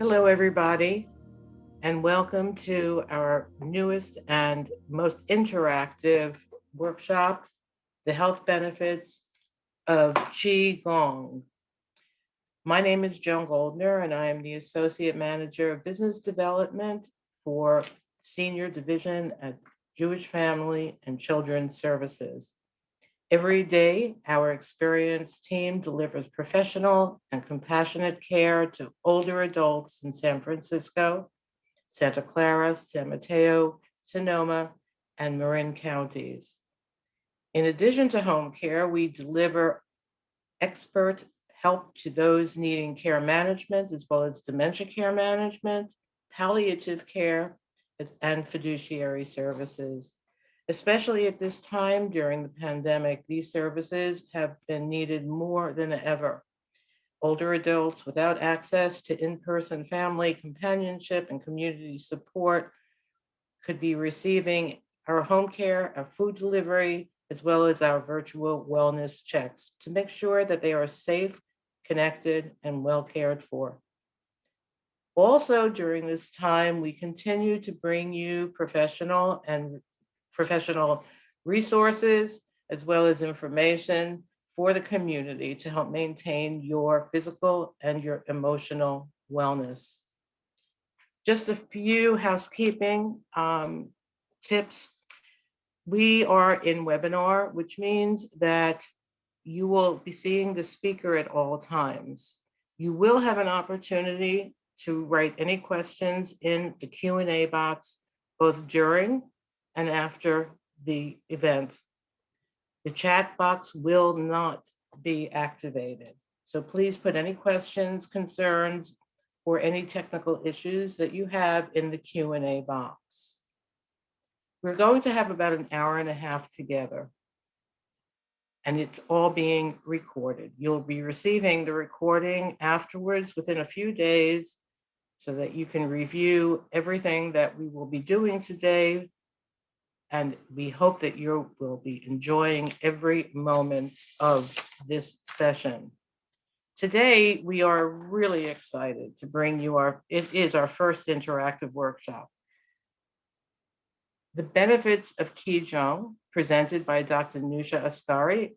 Hello, everybody, and welcome to our newest and most interactive workshop, The Health Benefits of Qi Gong. My name is Joan Goldner, and I am the Associate Manager of Business Development for Senior Division at Jewish Family and Children's Services. Every day, our experienced team delivers professional and compassionate care to older adults in San Francisco, Santa Clara, San Mateo, Sonoma, and Marin counties. In addition to home care, we deliver expert help to those needing care management, as well as dementia care management, palliative care, and fiduciary services. Especially at this time during the pandemic, these services have been needed more than ever. Older adults without access to in-person family companionship and community support could be receiving our home care, our food delivery, as well as our virtual wellness checks to make sure that they are safe, connected, and well cared for. Also, during this time, we continue to bring you professional resources, as well as information for the community to help maintain your physical and your emotional wellness. Just a few housekeeping tips. We are in webinar, which means that you will be seeing the speaker at all times. You will have an opportunity to write any questions in the Q&A box, both during and after the event. The chat box will not be activated. So please put any questions, concerns, or any technical issues that you have in the Q&A box. We're going to have about an hour and a half together, and it's all being recorded. You'll be receiving the recording afterwards within a few days so that you can review everything that we will be doing today. And we hope that you will be enjoying every moment of this session. Today, we are really excited to bring you it is our first interactive workshop. The benefits of Qigong, presented by Dr. Nusha Asghari,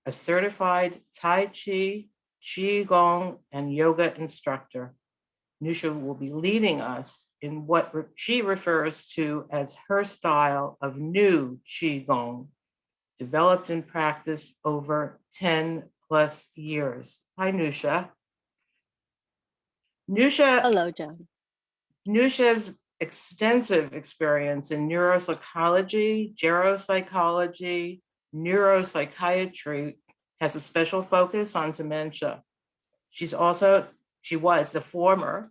a certified Tai Chi, Qigong, and yoga instructor. Nusha will be leading us in what she refers to as her style of new Qigong, developed and practiced over 10 plus years. Hi, Nusha. Hello, Joan. Nusha's extensive experience in neuropsychology, geropsychology, neuropsychiatry has a special focus on dementia. She was the former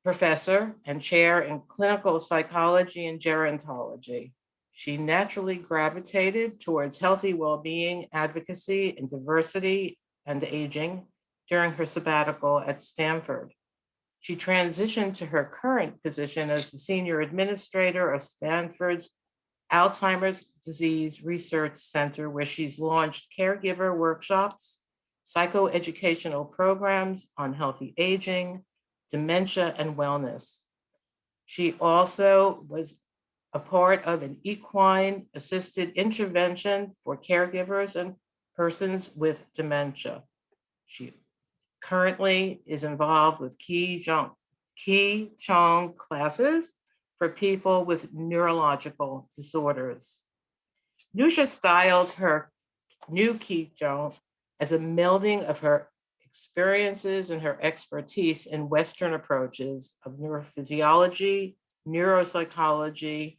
professor and chair in clinical psychology and gerontology. She naturally gravitated towards healthy well-being, advocacy, and diversity and aging during her sabbatical at Stanford. She transitioned to her current position as the senior administrator of Stanford's Alzheimer's Disease Research Center, where she's launched caregiver workshops, psychoeducational programs on healthy aging, dementia, and wellness. She also was a part of an equine-assisted intervention for caregivers and persons with dementia. She currently is involved with Qi Gong classes for people with neurological disorders. Nusha styled her new Qigong as a melding of her experiences and her expertise in Western approaches of neurophysiology, neuropsychology,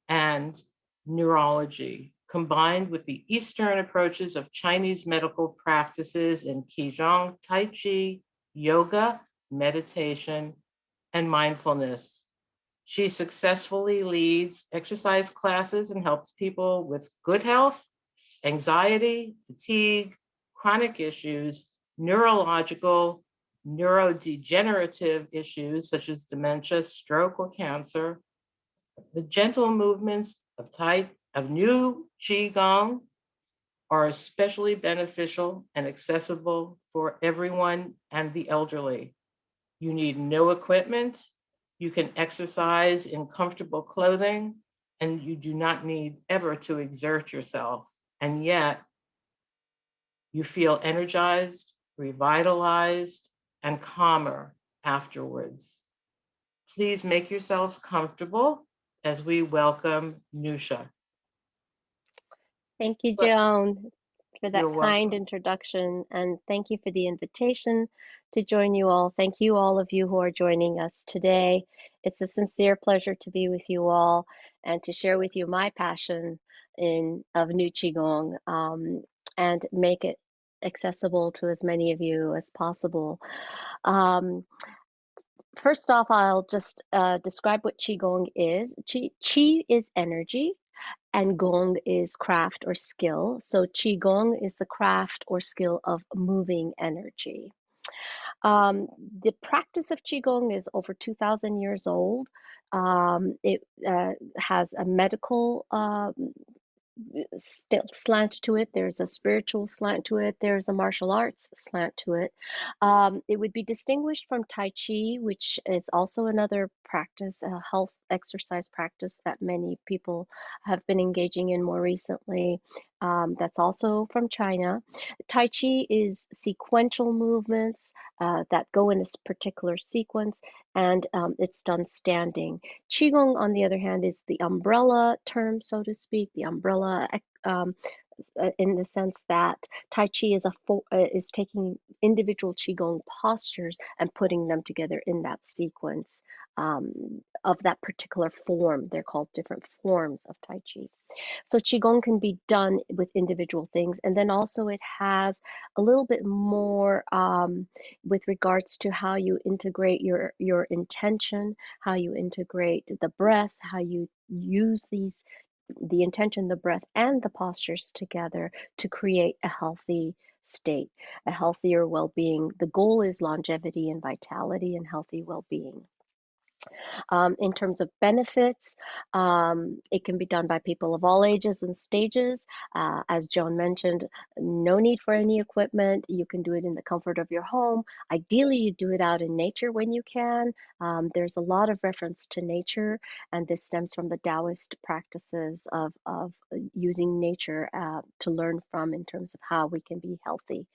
and neurology, combined with the Eastern approaches of Chinese medical practices in Qigong, Tai Chi, yoga, meditation, and mindfulness. She successfully leads exercise classes and helps people with good health, anxiety, fatigue, chronic issues, neurological, neurodegenerative issues such as dementia, stroke, or cancer. The gentle movements of new Qigong are especially beneficial and accessible for everyone and the elderly. You need no equipment. You can exercise in comfortable clothing, and you do not need ever to exert yourself. And yet, you feel energized, revitalized, and calmer afterwards. Please make yourselves comfortable as we welcome Nusha. Thank you, But Joan, for that you're kind welcome. introduction, and thank you for the invitation to join you all. Thank you, all of you who are joining us today. It's a sincere pleasure to be with you all and to share with you my passion of New Qigong, and make it accessible to as many of you as possible. Um, First off, I'll just describe what Qigong is. Qi is energy, and Gong is craft or skill. So Qigong is the craft or skill of moving energy. The practice of Qigong is over 2,000 years old. It has a medical slant to it. There's a spiritual slant to it. There's a martial arts slant to it. It would be distinguished from Tai Chi, which is also another practice, a health exercise practice that many people have been engaging in more recently. That's also from China. Tai Chi is sequential movements that go in this particular sequence, and it's done standing. Qigong, on the other hand, is the umbrella term, so to speak, the umbrella in the sense that Tai Chi is taking individual Qigong postures and putting them together in that sequence of that particular form. They're called different forms of Tai Chi. So Qigong can be done with individual things. And then also it has a little bit more with regards to how you integrate your intention, how you integrate the breath, how you use the intention, the breath, and the postures together to create a healthy state, a healthier well-being. The goal is longevity and vitality and healthy well-being. In terms of benefits, it can be done by people of all ages and stages. As Joan mentioned, no need for any equipment. You can do it in the comfort of your home. Ideally, you do it out in nature when you can. There's a lot of reference to nature, and this stems from the Taoist practices of using nature to learn from in terms of how we can be healthy.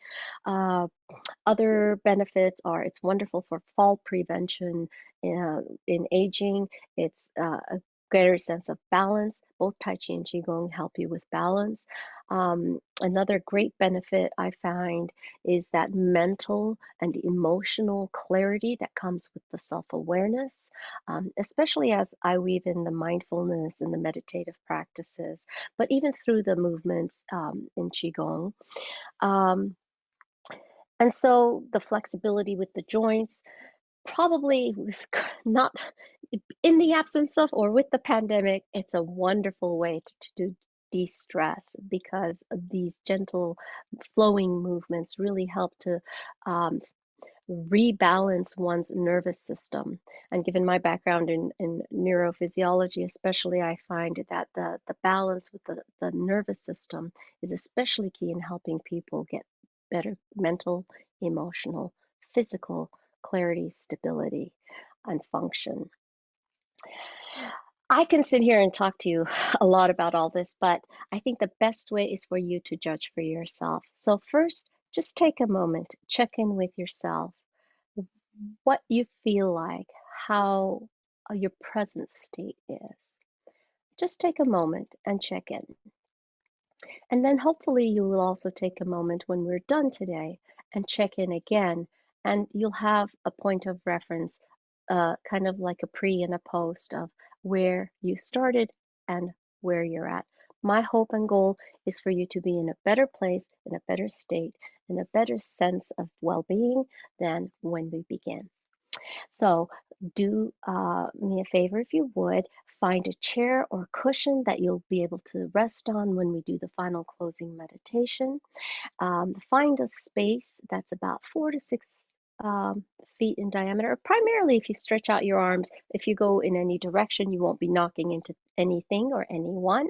Other benefits are it's wonderful for fall prevention in aging. It's a greater sense of balance. Both Tai Chi and Qigong help you with balance. Another great benefit I find is that mental and emotional clarity that comes with the self-awareness, especially as I weave in the mindfulness and the meditative practices, but even through the movements in Qigong. And so the flexibility with the joints, probably with not in the absence of or with the pandemic, it's a wonderful way to do de-stress because these gentle flowing movements really help to rebalance one's nervous system. And given my background in neurophysiology, especially, I find that the balance with the nervous system is especially key in helping people get better mental, emotional, physical clarity, stability, and function. I can sit here and talk to you a lot about all this, but I think the best way is for you to judge for yourself. So first, just take a moment, check in with yourself, what you feel like, how your present state is. Just take a moment and check in. And then hopefully you will also take a moment when we're done today and check in again, and you'll have a point of reference, kind of like a pre and a post of where you started and where you're at. My hope and goal is for you to be in a better place, in a better state, in a better sense of well-being than when we began. So do me a favor if you would, find a chair or cushion that you'll be able to rest on when we do the final closing meditation. Find a space that's about 4 to 6 feet in diameter. Primarily, if you stretch out your arms, if you go in any direction, you won't be knocking into anything or anyone.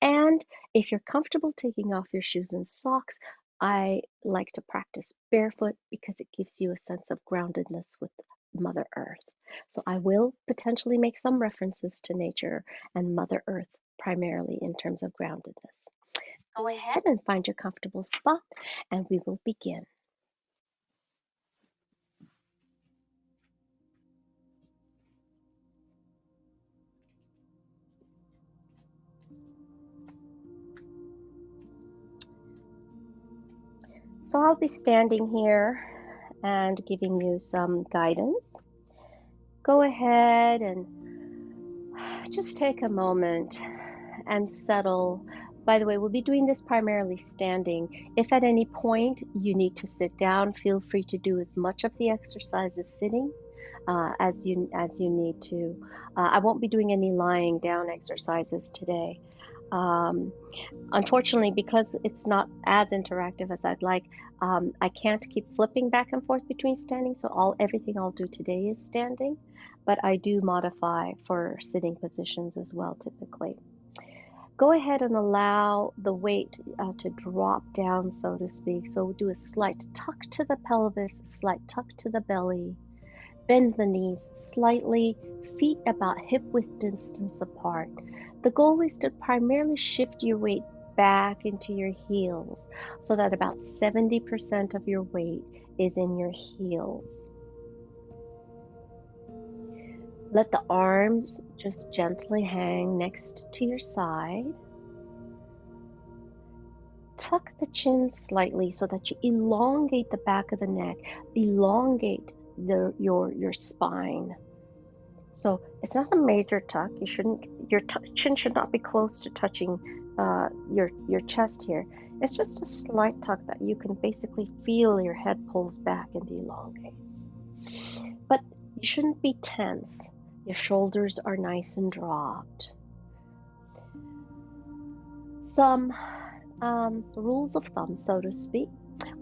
And if you're comfortable taking off your shoes and socks, I like to practice barefoot because it gives you a sense of groundedness with Mother Earth. So I will potentially make some references to nature and Mother Earth primarily in terms of groundedness. Go ahead and find your comfortable spot and we will begin. So I'll be standing here and giving you some guidance. Go ahead and just take a moment and settle. By the way, we'll be doing this primarily standing. If at any point you need to sit down, feel free to do as much of the exercises sitting as you need to. I won't be doing any lying down exercises today. Unfortunately, because it's not as interactive as I'd like, I can't keep flipping back and forth between standing, so everything I'll do today is standing, but I do modify for sitting positions as well typically. Go ahead and allow the weight to drop down, so to speak. So we'll do a slight tuck to the pelvis, a slight tuck to the belly, bend the knees slightly, feet about hip width distance apart. The goal is to primarily shift your weight back into your heels so that about 70% of your weight is in your heels. Let the arms just gently hang next to your side. Tuck the chin slightly so that you elongate the back of the neck, elongate your spine. So it's not a major tuck. Your chin should not be close to touching your chest here. It's just a slight tuck that you can basically feel your head pulls back and elongates. But you shouldn't be tense. Your shoulders are nice and dropped. Some rules of thumb, so to speak.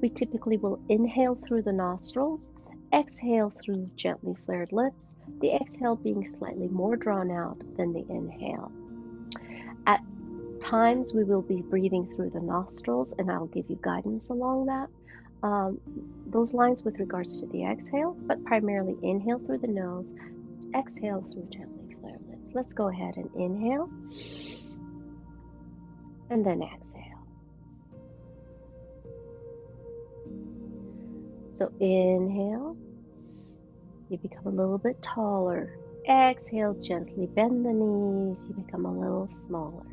We typically will inhale through the nostrils, exhale through gently flared lips, the exhale being slightly more drawn out than the inhale. At times we will be breathing through the nostrils, and I'll give you guidance along that. Those lines with regards to the exhale, but primarily inhale through the nose, exhale through gently flared lips. Let's go ahead and inhale and then exhale. So inhale, you become a little bit taller. Exhale, gently bend the knees, you become a little smaller.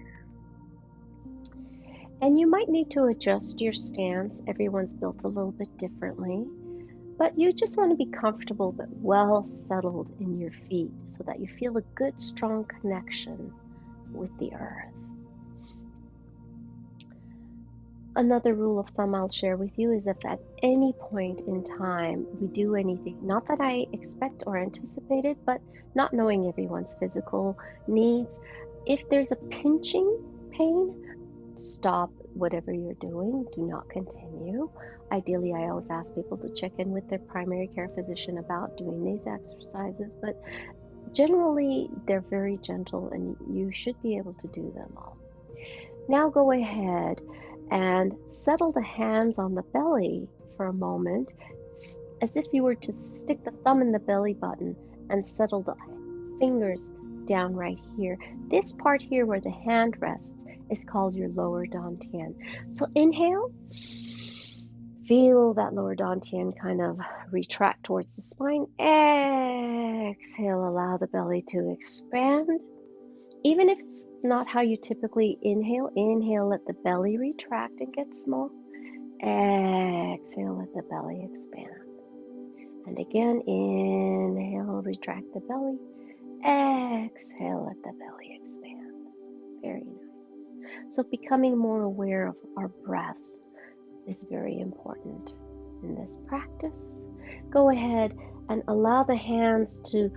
And you might need to adjust your stance. Everyone's built a little bit differently, but you just want to be comfortable but well settled in your feet so that you feel a good, strong connection with the earth. Another rule of thumb I'll share with you is if at any point in time we do anything, not that I expect or anticipate it, but not knowing everyone's physical needs, if there's a pinching pain, stop whatever you're doing. Do not continue. Ideally, I always ask people to check in with their primary care physician about doing these exercises, but generally they're very gentle and you should be able to do them all. Now go ahead and settle the hands on the belly for a moment, as if you were to stick the thumb in the belly button and settle the fingers down right here. This part here where the hand rests is called your lower dantian. So inhale, feel that lower dantian kind of retract towards the spine. Exhale, allow the belly to expand. Even if it's not how you typically inhale, let the belly retract and get small. Exhale, let the belly expand. And again, inhale, retract the belly. Exhale, let the belly expand. Very nice. So becoming more aware of our breath is very important in this practice. Go ahead and allow the hands to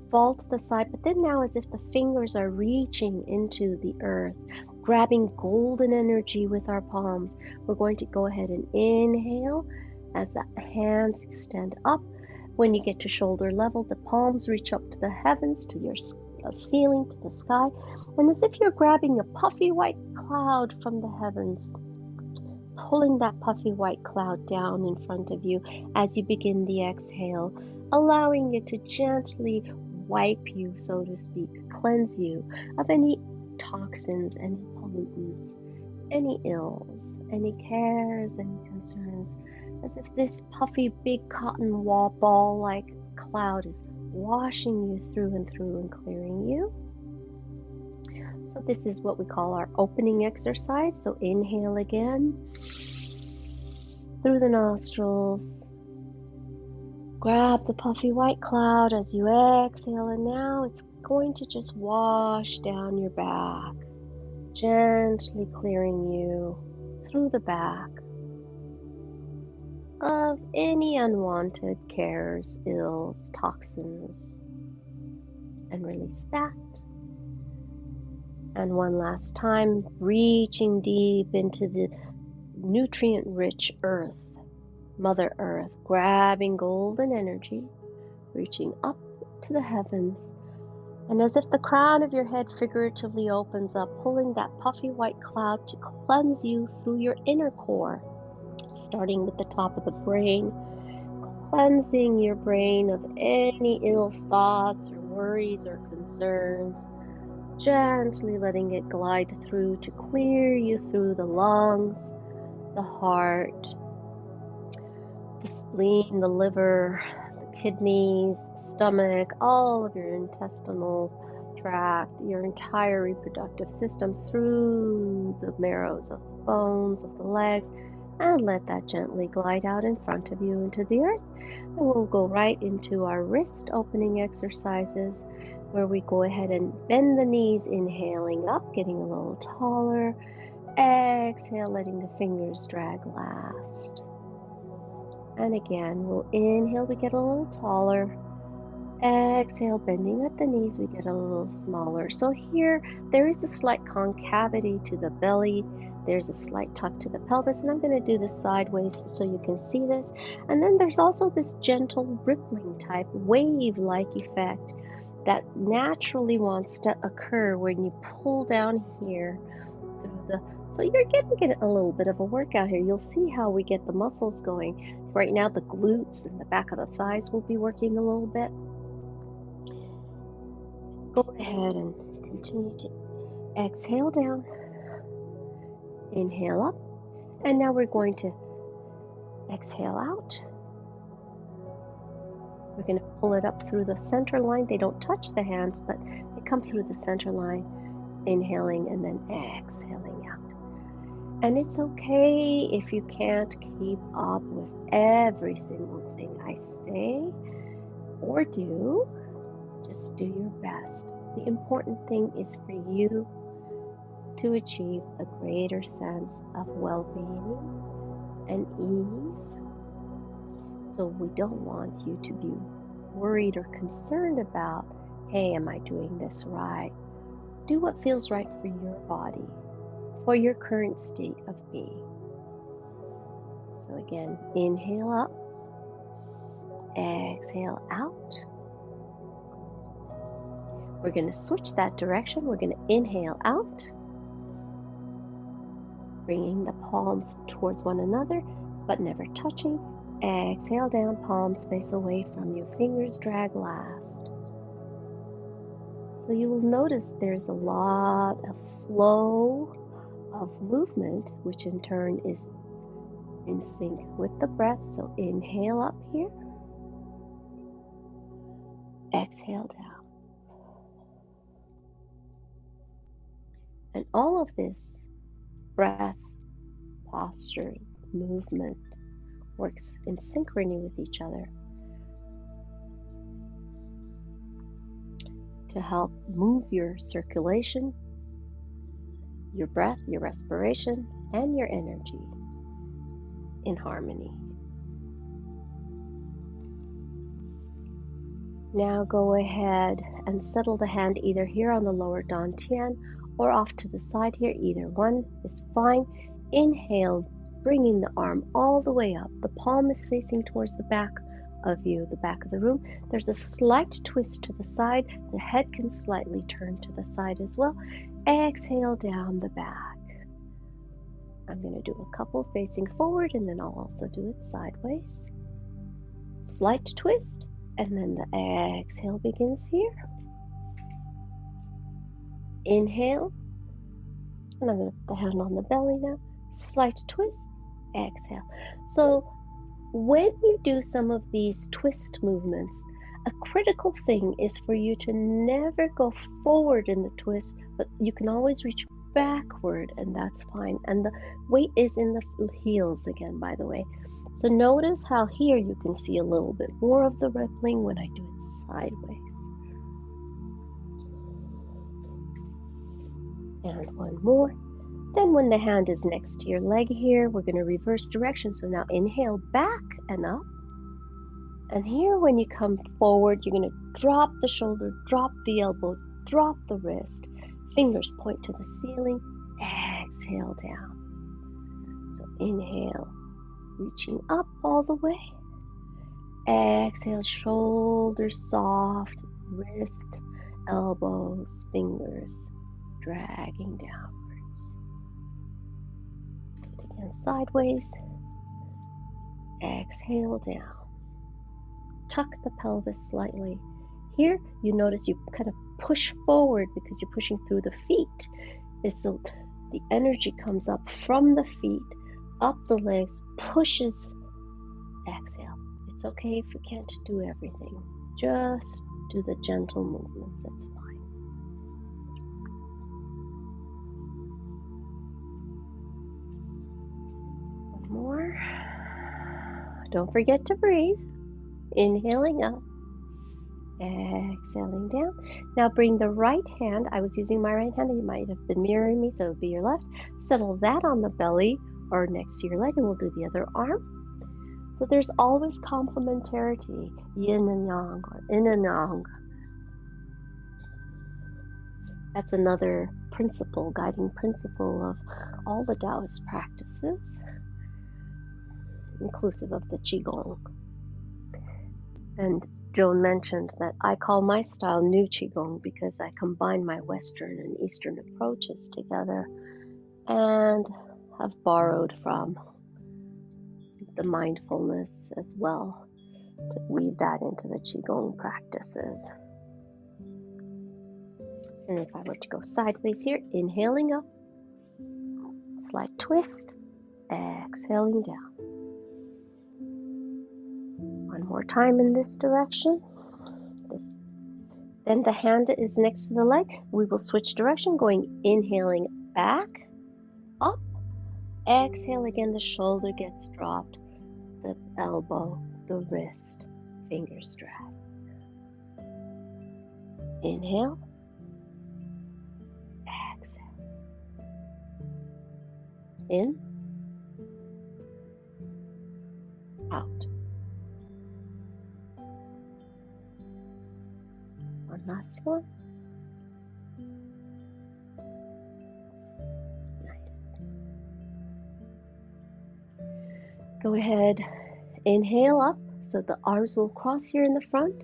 fall to the side, but then now as if the fingers are reaching into the earth, grabbing golden energy with our palms, we're going to go ahead and inhale as the hands extend up. When you get to shoulder level, the palms reach up to the heavens, to your ceiling, to the sky, and as if you're grabbing a puffy white cloud from the heavens, pulling that puffy white cloud down in front of you as you begin the exhale. allowing it to gently wipe you, so to speak, cleanse you of any toxins, any pollutants, any ills, any cares, any concerns, as if this puffy big cotton ball like cloud is washing you through and clearing you. So this is what we call our opening exercise. So inhale again through the nostrils. Grab the puffy white cloud as you exhale, and now it's going to just wash down your back, gently clearing you through the back of any unwanted cares, ills, toxins, and release that. And one last time, reaching deep into the nutrient-rich earth, Mother Earth, grabbing golden energy, reaching up to the heavens, and as if the crown of your head figuratively opens up, pulling that puffy white cloud to cleanse you through your inner core, starting with the top of the brain, cleansing your brain of any ill thoughts or worries or concerns, gently letting it glide through to clear you through the lungs, the heart, the spleen, the liver, the kidneys, the stomach, all of your intestinal tract, your entire reproductive system, through the marrows of the bones, of the legs, and let that gently glide out in front of you into the earth. And we'll go right into our wrist opening exercises, where we go ahead and bend the knees, inhaling up, getting a little taller. Exhale, letting the fingers drag last. And again, we'll inhale, we get a little taller. Exhale, bending at the knees, we get a little smaller. So here, there is a slight concavity to the belly. There's a slight tuck to the pelvis, and I'm going to do this sideways so you can see this. And then there's also this gentle rippling type, wave-like effect that naturally wants to occur when you pull down here through the, so you're getting a little bit of a workout here. You'll see how we get the muscles going. Right now, the glutes and the back of the thighs will be working a little bit. Go ahead and continue to exhale down, inhale up, and now we're going to exhale out. We're going to pull it up through the center line. They don't touch the hands, but they come through the center line, inhaling and then exhaling out. And it's okay if you can't keep up with every single thing I say or do. Just do your best. The important thing is for you to achieve a greater sense of well-being and ease. So we don't want you to be worried or concerned about, hey, am I doing this right? Do what feels right for your body, for your current state of being. So again, inhale up, exhale out. We're going to switch that direction. We're going to inhale out, bringing the palms towards one another, but never touching. Exhale down, palms face away from you, fingers drag last. So you will notice there's a lot of flow of movement, which in turn is in sync with the breath. So inhale up here, exhale down. And all of this breath, posture, movement works in synchrony with each other to help move your circulation, your breath, your respiration, and your energy in harmony. Now go ahead and settle the hand either here on the lower dantian or off to the side here. Either one is fine. Inhale, bringing the arm all the way up. The palm is facing towards the back of you, the back of the room. There's a slight twist to the side. The head can slightly turn to the side as well. Exhale down the back. I'm going to do a couple facing forward, and then I'll also do it sideways. Slight twist, And then the exhale begins here. Inhale. And I'm going to put the hand on the belly now. Slight twist. Exhale. So when you do some of these twist movements, a critical thing is for you to never go forward in the twist, but you can always reach backward, and that's fine. And the weight is in the heels again, by the way. So notice how here you can see a little bit more of the rippling when I do it sideways. And one more. Then when the hand is next to your leg here, we're going to reverse direction. So now inhale back and up. And here when you come forward, you're going to drop the shoulder, drop the elbow, drop the wrist. Fingers point to the ceiling. Exhale down. So inhale, reaching up all the way. Exhale, shoulders soft, wrist, elbows, fingers dragging downwards. Again, sideways. Exhale down. Tuck the pelvis slightly. Here, you notice you kind of push forward because you're pushing through the feet. The energy comes up from the feet, up the legs, pushes. Exhale. It's okay if you can't do everything. Just do the gentle movements. That's fine. One more. Don't forget to breathe. Inhaling up. Exhaling down. Now bring the right hand. I was using my right hand. You might have been mirroring me, so it would be your left. Settle that on the belly or next to your leg, and we'll do the other arm. So there's always complementarity, yin and yang, or yin and yang. That's another principle, guiding principle of all the Taoist practices, inclusive of the Qigong. And Joan mentioned that I call my style NuQiGong because I combine my Western and Eastern approaches together and have borrowed from the mindfulness as well to weave that into the Qigong practices. And if I were to go sideways here, inhaling up, slight twist, exhaling down. One more time in this direction. Then the hand is next to the leg. We will switch direction, going inhaling back, up. Exhale again, the shoulder gets dropped, the elbow, the wrist, fingers drag. Inhale. Exhale. In. Out. One last one. Nice. Go ahead, inhale up, so the arms will cross here in the front.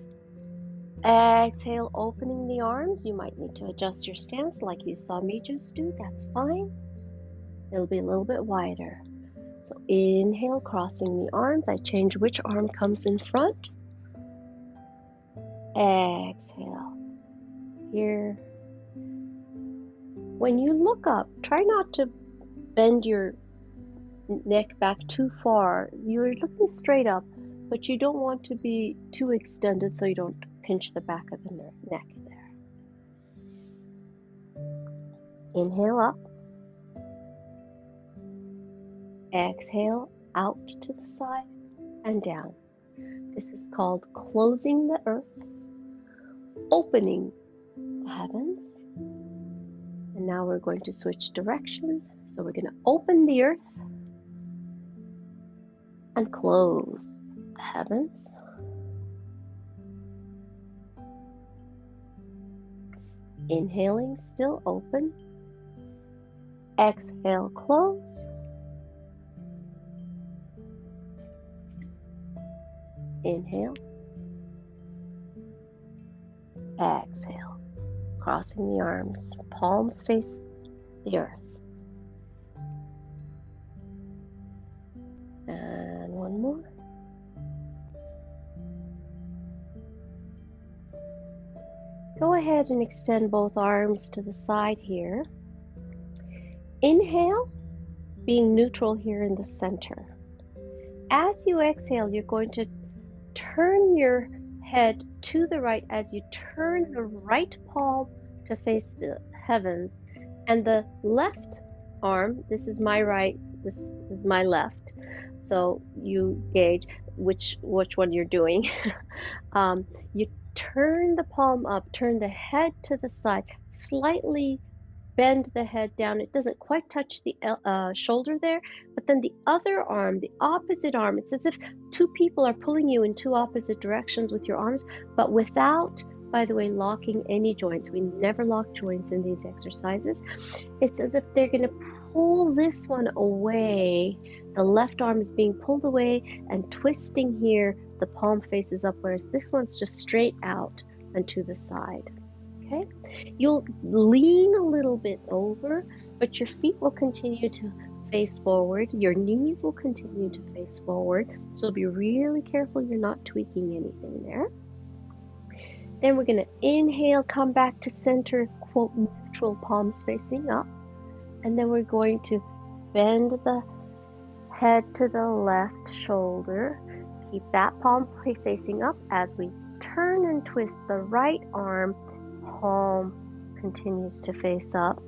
Exhale, opening the arms. You might need to adjust your stance like you saw me just do. That's fine. It'll be a little bit wider. So inhale, crossing the arms. I change which arm comes in front. Exhale. Here. When you look up, try not to bend your neck back too far. You're looking straight up, but you don't want to be too extended so you don't pinch the back of the neck there. Inhale up. Exhale out to the side and down. This is called closing the earth, opening the heavens. And now we're going to switch directions. So we're going to open the earth and close the heavens. Inhaling, still open. Exhale, close. Inhale. Exhale. Crossing the arms, palms face the earth. And one more. Go ahead and extend both arms to the side here. Inhale, being neutral here in the center. As you exhale, you're going to turn your head to the right as you turn the right palm to face the heavens, and the left arm, this is my right, this is my left, so you gauge which one you're doing. You turn the palm up, turn the head to the side, slightly bend the head down. It doesn't quite touch the shoulder there, but then the other arm, the opposite arm, it's as if two people are pulling you in two opposite directions with your arms, but without, by the way, locking any joints. We never lock joints in these exercises. It's as if they're going to pull this one away. The left arm is being pulled away and twisting here. The palm faces up, whereas this one's just straight out and to the side. Okay, you'll lean a little bit over, but your feet will continue to face forward. Your knees will continue to face forward. So be really careful you're not tweaking anything there. Then we're going to inhale, come back to center, quote, neutral, palms facing up. And then we're going to bend the head to the left shoulder. Keep that palm facing up as we turn and twist the right arm. Palm continues to face up.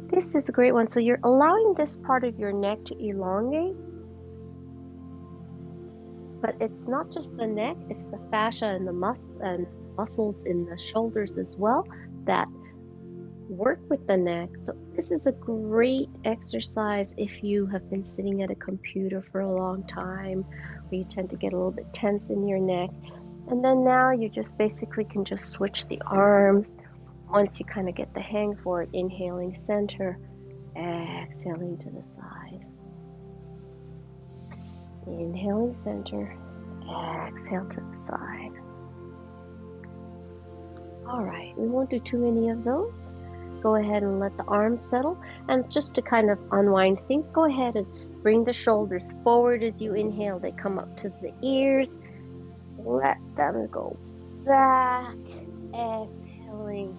This is a great one. So you're allowing this part of your neck to elongate, but it's not just the neck, it's the fascia and the muscles in the shoulders as well that work with the neck. So this is a great exercise if you have been sitting at a computer for a long time, where you tend to get a little bit tense in your neck. And then now you just basically can just switch the arms once you kind of get the hang for it. Inhaling center, exhaling to the side. Inhaling center, exhale to the side. All right, we won't do too many of those. Go ahead and let the arms settle. And just to kind of unwind things, go ahead and bring the shoulders forward as you inhale. They come up to the ears. Let them go back, exhaling,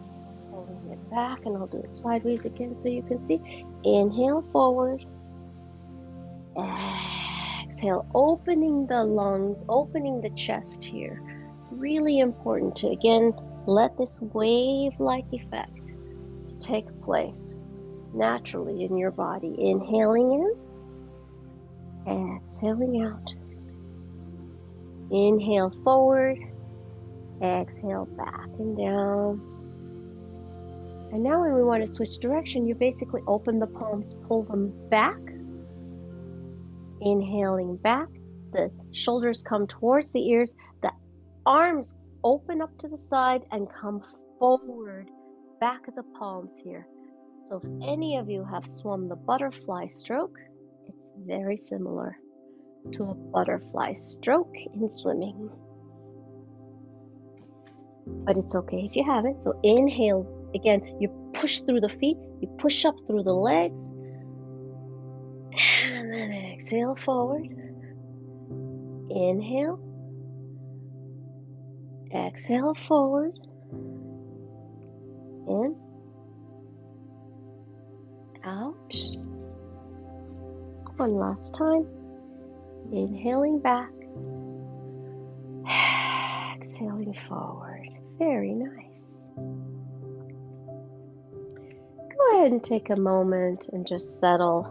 pulling it back, and I'll do it sideways again so you can see. Inhale forward, exhale, opening the lungs, opening the chest here. Really important to, again, let this wave-like effect to take place naturally in your body. Inhaling in, exhaling out. Inhale forward, exhale back and down. And now when we want to switch direction, you basically open the palms, pull them back. Inhaling back, the shoulders come towards the ears, the arms open up to the side and come forward, back of the palms here. So if any of you have swum the butterfly stroke, it's very similar to a butterfly stroke in swimming. But it's okay if you haven't. So inhale, again, you push through the feet, you push up through the legs, and then exhale forward. Inhale, exhale forward, in, out. One last time. Inhaling back, exhaling forward. Very nice. Go ahead and take a moment and just settle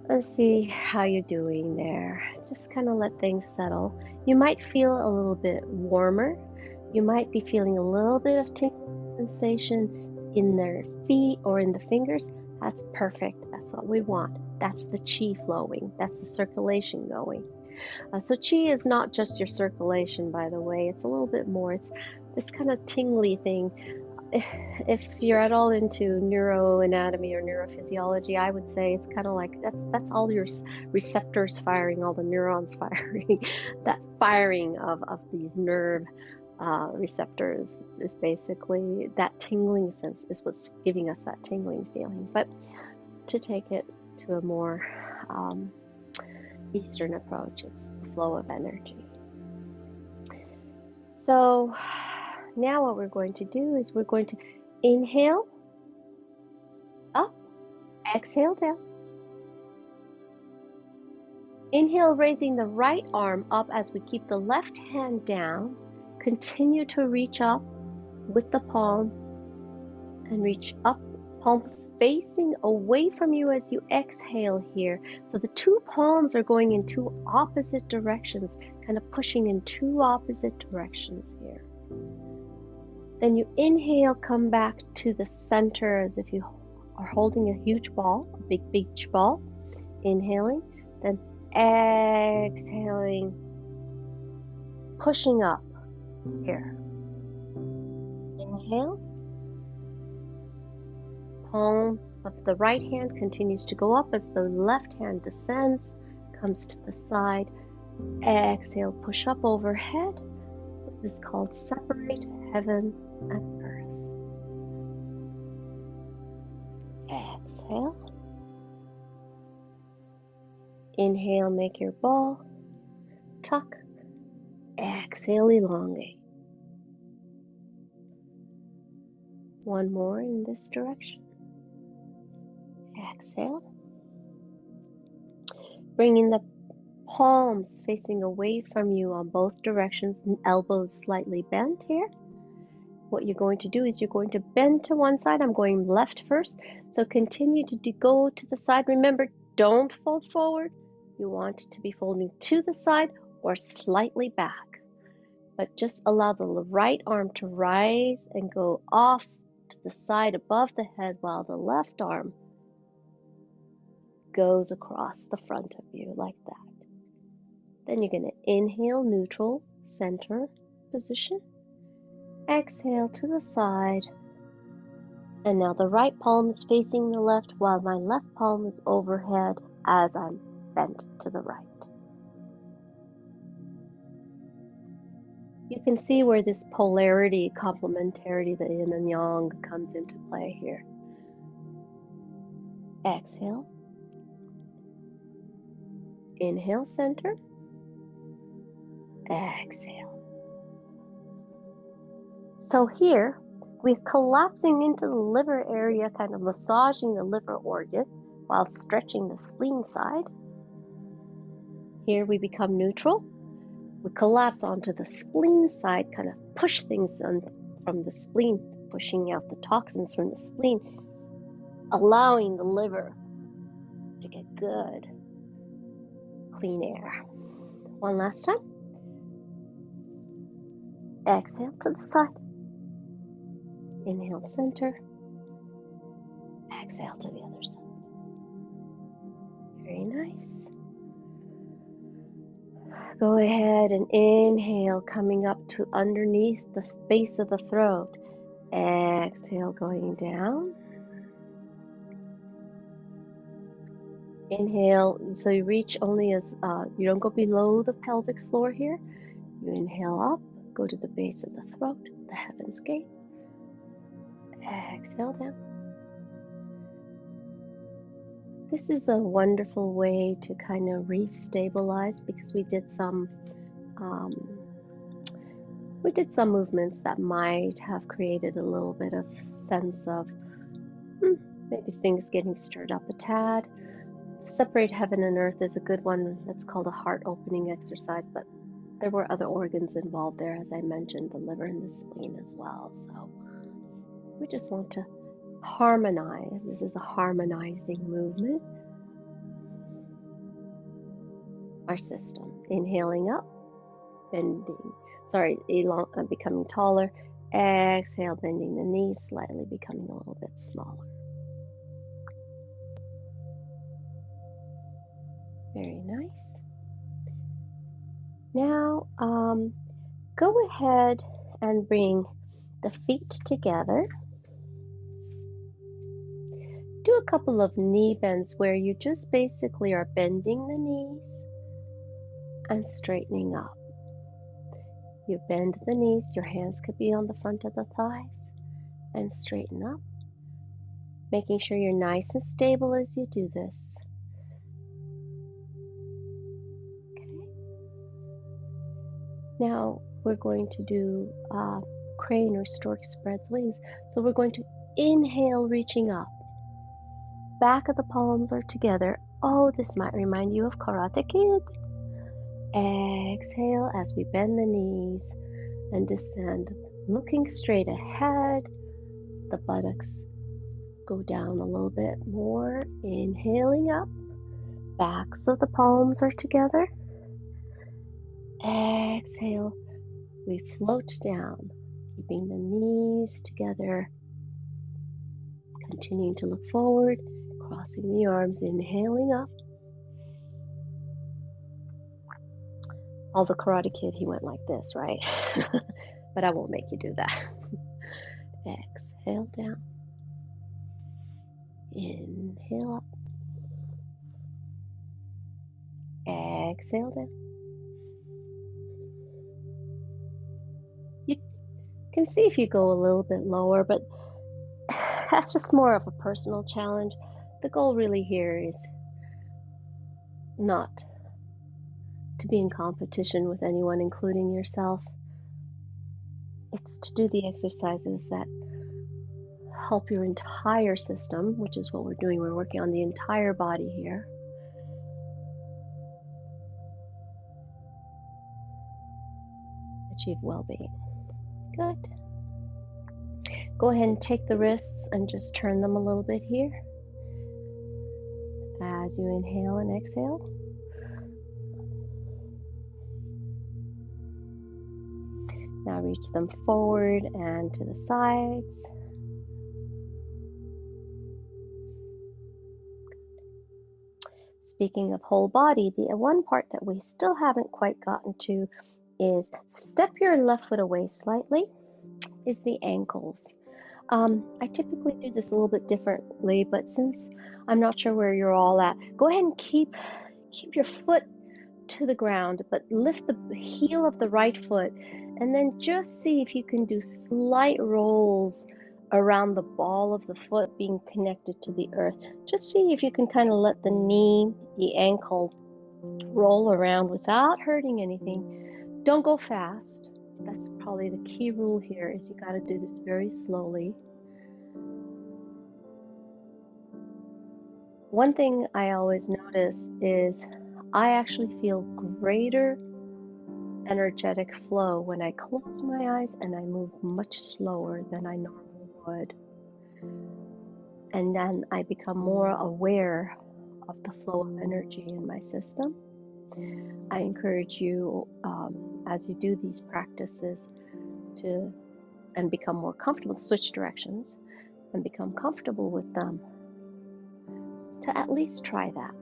and see how you're doing there. Just kind of let things settle. You might feel a little bit warmer. You might be feeling a little bit of tingling sensation in their feet or in the fingers. That's perfect. That's what we want. That's the Qi flowing. That's the circulation going. So Qi is not just your circulation, by the way. It's a little bit more. It's this kind of tingly thing. If you're at all into neuroanatomy or neurophysiology, I would say it's kind of like that's all your receptors firing, all the neurons firing. That firing of these nerve receptors is basically that tingling sense is what's giving us that tingling feeling. But to take it to a more Eastern approach, it's the flow of energy. So Now what we're going to do is we're going to inhale up, exhale down. Inhale, raising the right arm up as we keep the left hand down. Continue to reach up with the palm and reach up, palm facing away from you as you exhale here. So the two palms are going in two opposite directions, kind of pushing in two opposite directions here. Then you inhale, come back to the center as if you are holding a huge ball, a big beach ball. Inhaling, then exhaling, pushing up here. Inhale. Palm of the right hand continues to go up as the left hand descends, comes to the side. Exhale, push up overhead. This is called separate heaven and earth. Exhale. Inhale, make your ball. Tuck. Exhale, elongate. One more in this direction. Exhale. Bringing the palms facing away from you on both directions, elbows slightly bent here. What you're going to do is you're going to bend to one side. I'm going left first. So continue to go to the side. Remember, don't fold forward. You want to be folding to the side or slightly back. But just allow the right arm to rise and go off to the side above the head while the left arm goes across the front of you like that. Then you're going to inhale, neutral, center position. Exhale to the side. And now the right palm is facing the left while my left palm is overhead as I'm bent to the right. You can see where this polarity, complementarity, the yin and yang comes into play here. Exhale. Inhale, center. Exhale. So here, we're collapsing into the liver area, kind of massaging the liver organ while stretching the spleen side. Here we become neutral. We collapse onto the spleen side, kind of push things from the spleen, pushing out the toxins from the spleen, allowing the liver to get good, clean air. One last time. Exhale to the side. Inhale, center. Exhale to the other side. Very nice. Go ahead and inhale, coming up to underneath the base of the throat. Exhale, going down. Inhale, so you reach only as, you don't go below the pelvic floor here. You inhale up, go to the base of the throat, the heaven's gate. Exhale down. This is a wonderful way to kind of restabilize because we did some movements that might have created a little bit of sense of maybe things getting stirred up a tad. Separate heaven and earth is a good one. That's called a heart opening exercise, but there were other organs involved there, as I mentioned, the liver and the spleen as well. So we just want to harmonize. This is a harmonizing movement. Our system. Inhaling up, becoming taller. Exhale, bending the knees, slightly becoming a little bit smaller. Very nice. Now, go ahead and bring the feet together. Do a couple of knee bends where you just basically are bending the knees and straightening up. You bend the knees, your hands could be on the front of the thighs, and straighten up, making sure you're nice and stable as you do this. Okay. Now we're going to do crane or stork spreads wings. So we're going to inhale, reaching up. Back of the palms are together. Oh, this might remind you of Karate Kid. Exhale as we bend the knees and descend, looking straight ahead. The buttocks go down a little bit more. Inhaling up. Backs of the palms are together. Exhale. We float down, keeping the knees together. Continuing to look forward, crossing the arms, inhaling up. All the Karate Kid, he went like this, right? But I won't make you do that. Exhale down. Inhale up. Exhale down. You can see if you go a little bit lower, but that's just more of a personal challenge. The goal really here is not to be in competition with anyone, including yourself. It's to do the exercises that help your entire system, which is what we're doing. We're working on the entire body here. Achieve well-being. Good. Go ahead and take the wrists and just turn them a little bit here as you inhale and exhale. Now reach them forward and to the sides. Speaking of whole body, the one part that we still haven't quite gotten to is step your left foot away slightly, is the ankles. I typically do this a little bit differently, but since I'm not sure where you're all at, go ahead and keep your foot to the ground, but lift the heel of the right foot, and then just see if you can do slight rolls around the ball of the foot being connected to the earth. Just see if you can kind of let the knee, the ankle roll around without hurting anything. Don't go fast. That's probably the key rule here, is you got to do this very slowly. One thing I always notice is I actually feel greater energetic flow when I close my eyes and I move much slower than I normally would. And then I become more aware of the flow of energy in my system. I encourage you, as you do these practices, and become more comfortable, switch directions and become comfortable with them, to at least try that.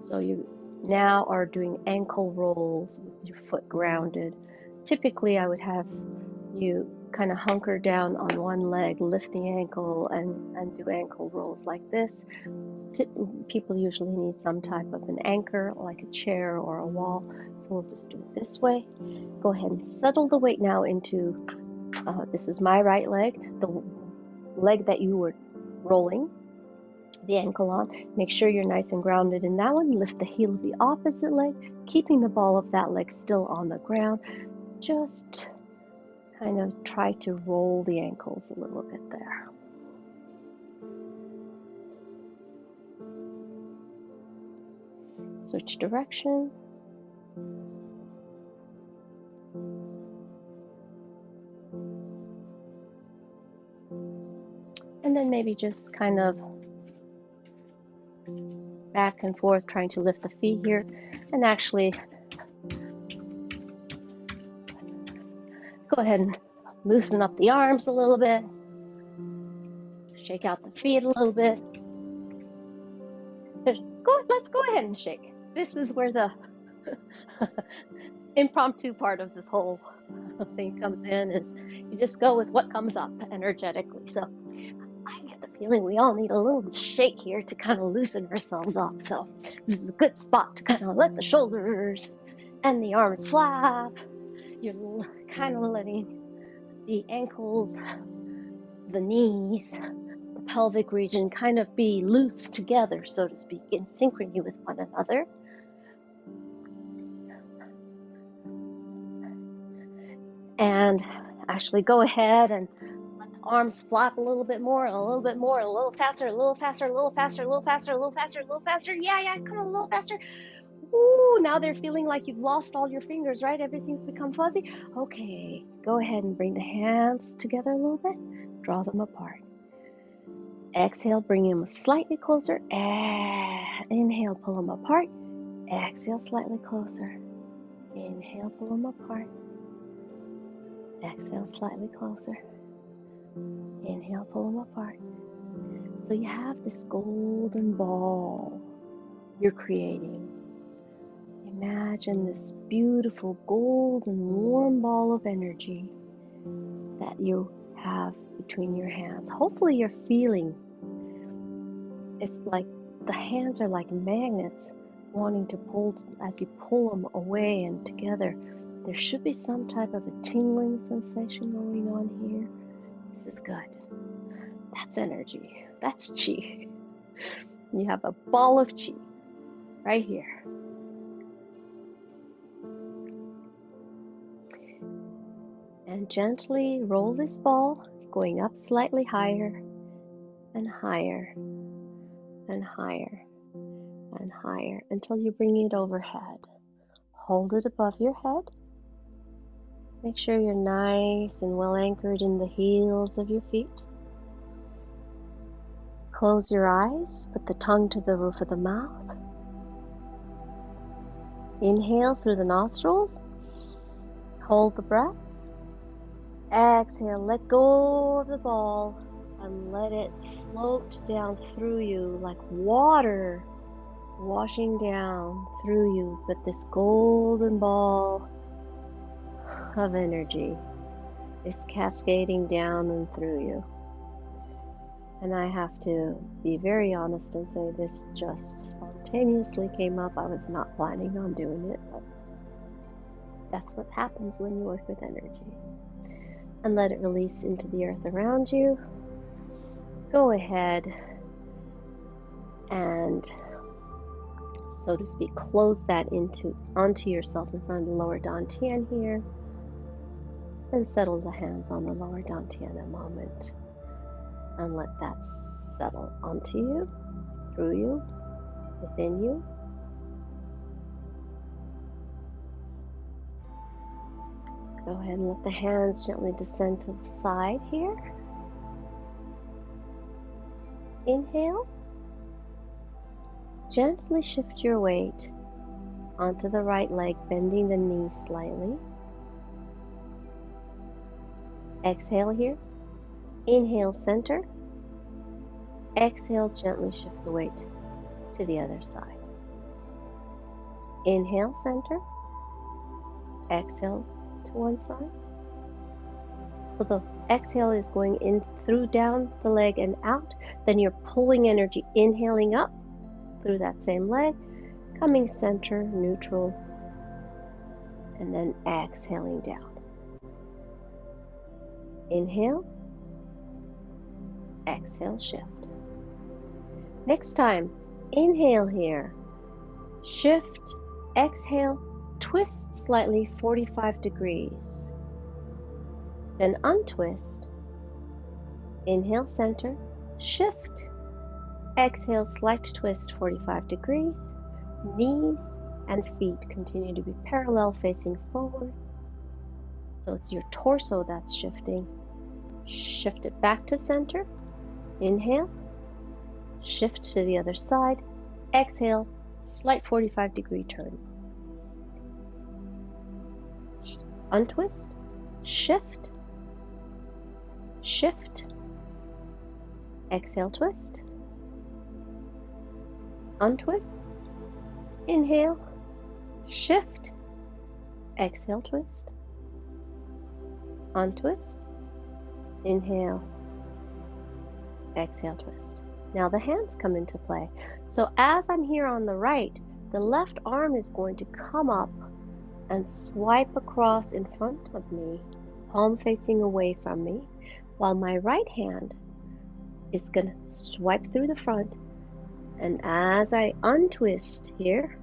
So you now are doing ankle rolls with your foot grounded. Typically, I would have you kind of hunker down on one leg, lift the ankle, and do ankle rolls like this. People usually need some type of an anchor, like a chair or a wall, so we'll just do it this way. Go ahead and settle the weight now into, this is my right leg, the leg that you were rolling the ankle on. Make sure you're nice and grounded in that one. Lift the heel of the opposite leg, keeping the ball of that leg still on the ground. Just kind of try to roll the ankles a little bit there. Switch direction. And then maybe just kind of back and forth, trying to lift the feet here, and actually go ahead and loosen up the arms a little bit, shake out the feet a little bit. Let's go ahead and shake. This is where the impromptu part of this whole thing comes in, is you just go with what comes up energetically. So I get the feeling we all need a little shake here to kind of loosen ourselves up. So this is a good spot to kind of let the shoulders and the arms flap. You're kind of letting the ankles, the knees, the pelvic region kind of be loose together, so to speak, in synchrony with one another. And actually go ahead and let the arms flap a little bit more, a little bit more, a little faster, a little faster, a little faster, a little faster, a little faster, a little faster. Yeah, come on, a little faster. Ooh, now they're feeling like you've lost all your fingers, right? Everything's become fuzzy. Okay, go ahead and bring the hands together a little bit. Draw them apart. Exhale, bring them slightly closer. Inhale, pull them apart. Exhale, slightly closer. Inhale, pull them apart. Exhale, slightly closer. Inhale, pull them apart. So you have this golden ball you're creating. Imagine this beautiful golden warm ball of energy that you have between your hands. Hopefully you're feeling it's like the hands are like magnets wanting to pull as you pull them away and together. There should be some type of a tingling sensation going on here. This is good. That's energy. That's Qi. You have a ball of Qi right here. And gently roll this ball, going up slightly higher and higher and higher and higher until you bring it overhead. Hold it above your head. Make sure you're nice and well anchored in the heels of your feet. Close your eyes, put the tongue to the roof of the mouth. Inhale through the nostrils. Hold the breath. Exhale, let go of the ball and let it float down through you like water washing down through you, but this golden ball of energy is cascading down and through you. And I have to be very honest and say this just spontaneously came up. I was not planning on doing it, but that's what happens when you work with energy. And let it release into the earth around you. Go ahead and, so to speak, close that onto yourself in front of the lower dantian here, and settle the hands on the lower dantian a moment, and let that settle onto you, through you, within you. Go ahead and let the hands gently descend to the side here. Inhale. Gently shift your weight onto the right leg, bending the knees slightly. Exhale here. Inhale, center. Exhale, gently shift the weight to the other side. Inhale, center. Exhale to one side. So the exhale is going in through down the leg and out. Then you're pulling energy, inhaling up through that same leg, coming center, neutral, and then exhaling down. Inhale, exhale, shift. Next time, inhale here, shift, exhale, twist slightly 45 degrees. Then untwist, inhale, center, shift, exhale, slight twist 45 degrees. Knees and feet continue to be parallel, facing forward. So it's your torso that's shifting. Shift it back to center. Inhale. Shift to the other side. Exhale, slight 45-degree turn. Untwist. Shift. Shift. Exhale, twist. Untwist. Inhale. Shift. Exhale, twist. Untwist. Inhale. Exhale, twist. Now the hands come into play. So as I'm here on the right, the left arm is going to come up and swipe across in front of me, palm facing away from me, while my right hand is going to swipe through the front. And as I untwist here,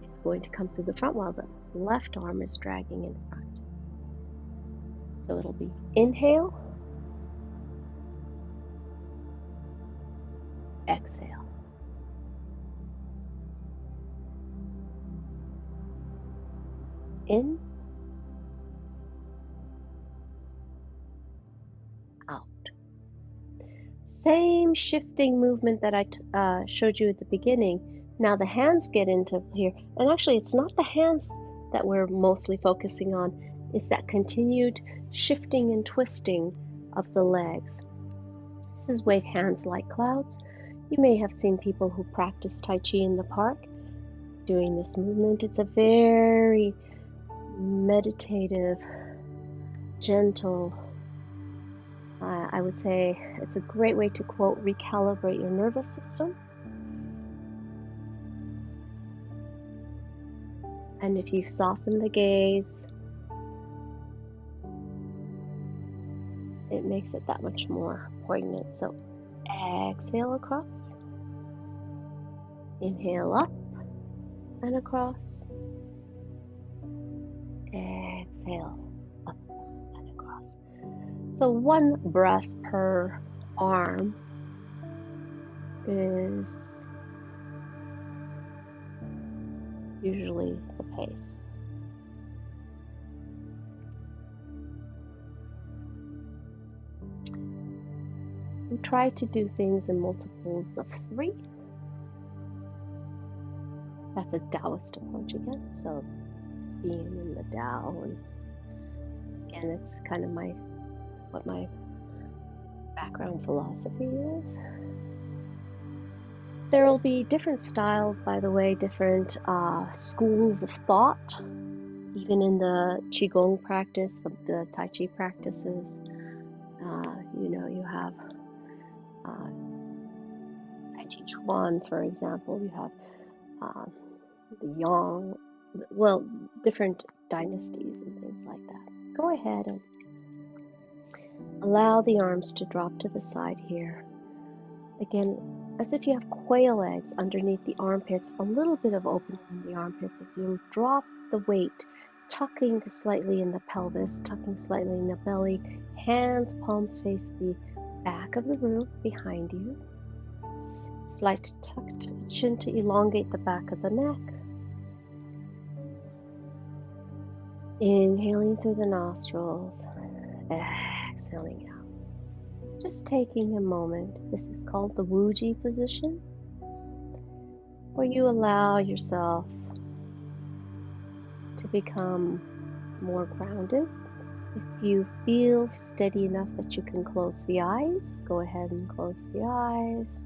it's going to come through the front while the left arm is dragging in front. So it'll be inhale, exhale. In, out. Same shifting movement that I showed you at the beginning. Now the hands get into here. And actually, it's not the hands that we're mostly focusing on. It's that continued shifting and twisting of the legs. This is wave hands like clouds. You may have seen people who practice Tai Chi in the park doing this movement. It's a very meditative, gentle, I would say it's a great way to, quote, recalibrate your nervous system. And if you soften the gaze, it makes it that much more poignant. So exhale across, inhale up and across, exhale up and across. So one breath per arm is usually the pace. We try to do things in multiples of 3. That's a Taoist approach again. So being in the Tao, and again, it's kind of what my background philosophy is. There will be different styles, by the way, different schools of thought, even in the Qigong practice, the Tai Chi practices. You have Tai Chi Chuan, for example. You have the Yang, well, different dynasties and things like that. Go ahead and allow the arms to drop to the side here. Again, as if you have quail eggs underneath the armpits, a little bit of opening in the armpits as you drop the weight, tucking slightly in the pelvis, tucking slightly in the belly, hands, palms face the back of the room behind you. Slight tucked chin to elongate the back of the neck. Inhaling through the nostrils, exhaling out. Just taking a moment. This is called the Wuji position, where you allow yourself to become more grounded. If you feel steady enough that you can close the eyes, go ahead and close the eyes.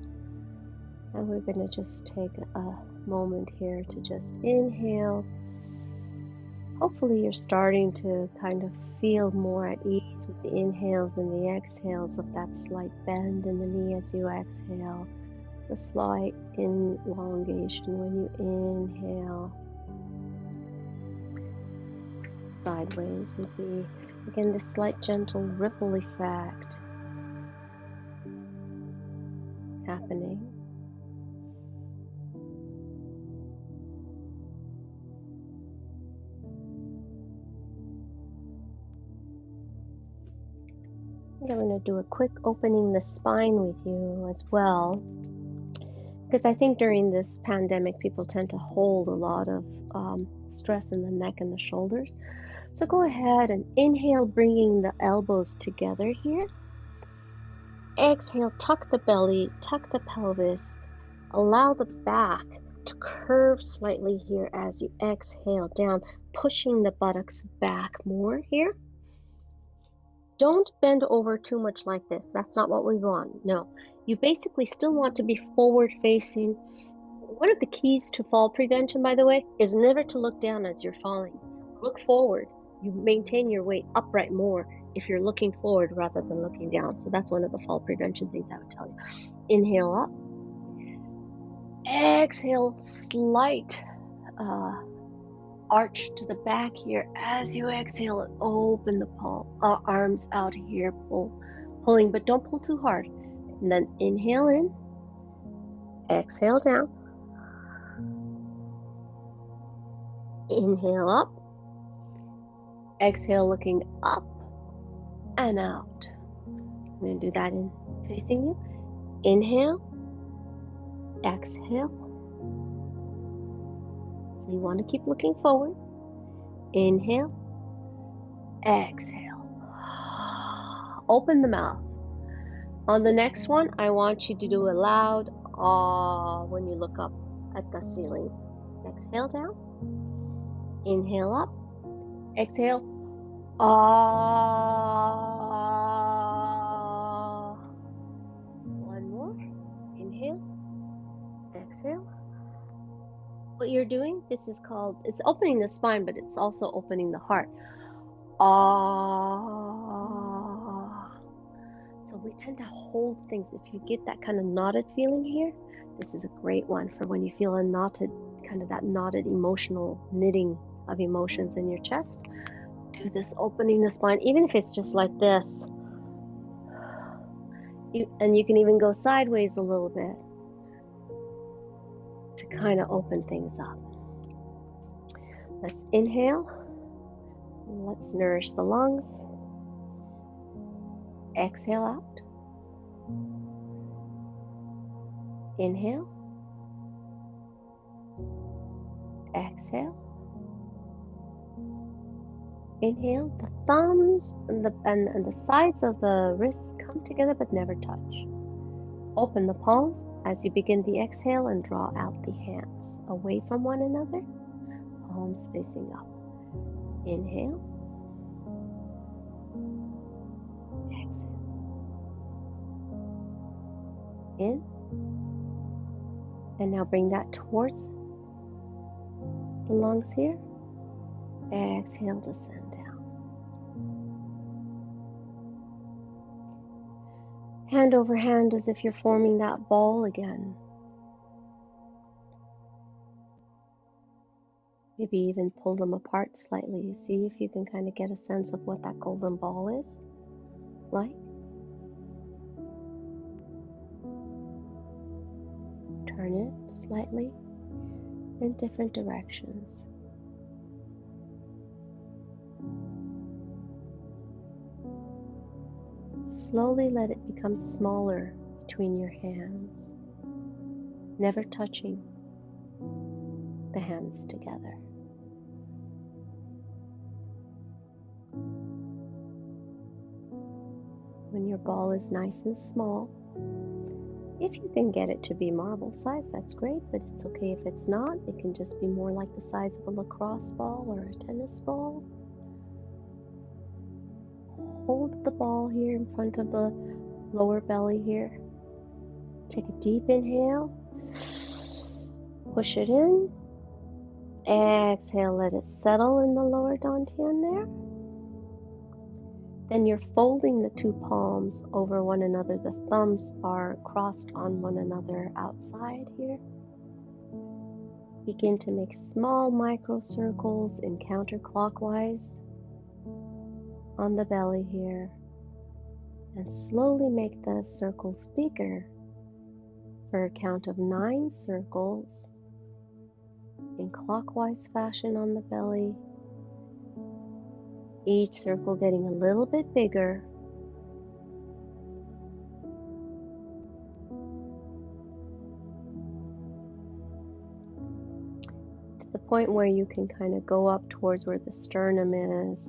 And we're going to just take a moment here to just inhale. Hopefully you're starting to kind of feel more at ease with the inhales and the exhales of that slight bend in the knee as you exhale, the slight elongation when you inhale. Sideways would be, again, this slight gentle ripple effect happening. I'm going to do a quick opening the spine with you as well, because I think during this pandemic people tend to hold a lot of stress in the neck and the shoulders. So go ahead and inhale, bringing the elbows together here. Exhale, tuck the belly, tuck the pelvis, allow the back to curve slightly here as you exhale down, pushing the buttocks back more here. Don't bend over too much like this. That's not what we want. No, you basically still want to be forward facing. One of the keys to fall prevention, by the way, is never to look down as you're falling. Look forward. You maintain your weight upright more if you're looking forward rather than looking down. So that's one of the fall prevention things I would tell you. Inhale up. Exhale, slight arch to the back here. As you exhale, open the arms out here, pulling, but don't pull too hard. And then inhale in, exhale down, inhale up, exhale looking up, and out. I'm going to do that in facing you. Inhale, exhale. So you want to keep looking forward. Inhale, exhale. Open the mouth. On the next one, I want you to do a loud ah when you look up at the ceiling. Exhale down. Inhale up. Exhale. Ah. One more. Inhale. Exhale. What you're doing, this is called, it's opening the spine, but it's also opening the heart. Ah. So we tend to hold things. If you get that kind of knotted feeling here, this is a great one for when you feel a knotted, kind of that knotted emotional knitting of emotions in your chest. Do this opening the spine, even if it's just like this. And you can even go sideways a little bit to kind of open things up. Let's inhale. Let's nourish the lungs. Exhale out. Inhale. Exhale. Inhale. The thumbs and the sides of the wrists come together but never touch. Open the palms as you begin the exhale and draw out the hands away from one another. Palms facing up. Inhale. Exhale. In. And now bring that towards the lungs here. Exhale, descend down. Hand over hand as if you're forming that ball again. Maybe even pull them apart slightly. See if you can kind of get a sense of what that golden ball is like. Turn it slightly in different directions. Slowly let it become smaller between your hands, never touching the hands together. When your ball is nice and small, if you can get it to be marble size, that's great, but it's okay if it's not. It can just be more like the size of a lacrosse ball or a tennis ball. Hold the ball here in front of the lower belly here. Take a deep inhale. Push it in. Exhale, let it settle in the lower dantian there. Then you're folding the two palms over one another. The thumbs are crossed on one another outside here. Begin to make small micro circles in counterclockwise on the belly here. And slowly make the circles bigger for a count of 9 circles in clockwise fashion on the belly. Each circle getting a little bit bigger. To the point where you can kind of go up towards where the sternum is,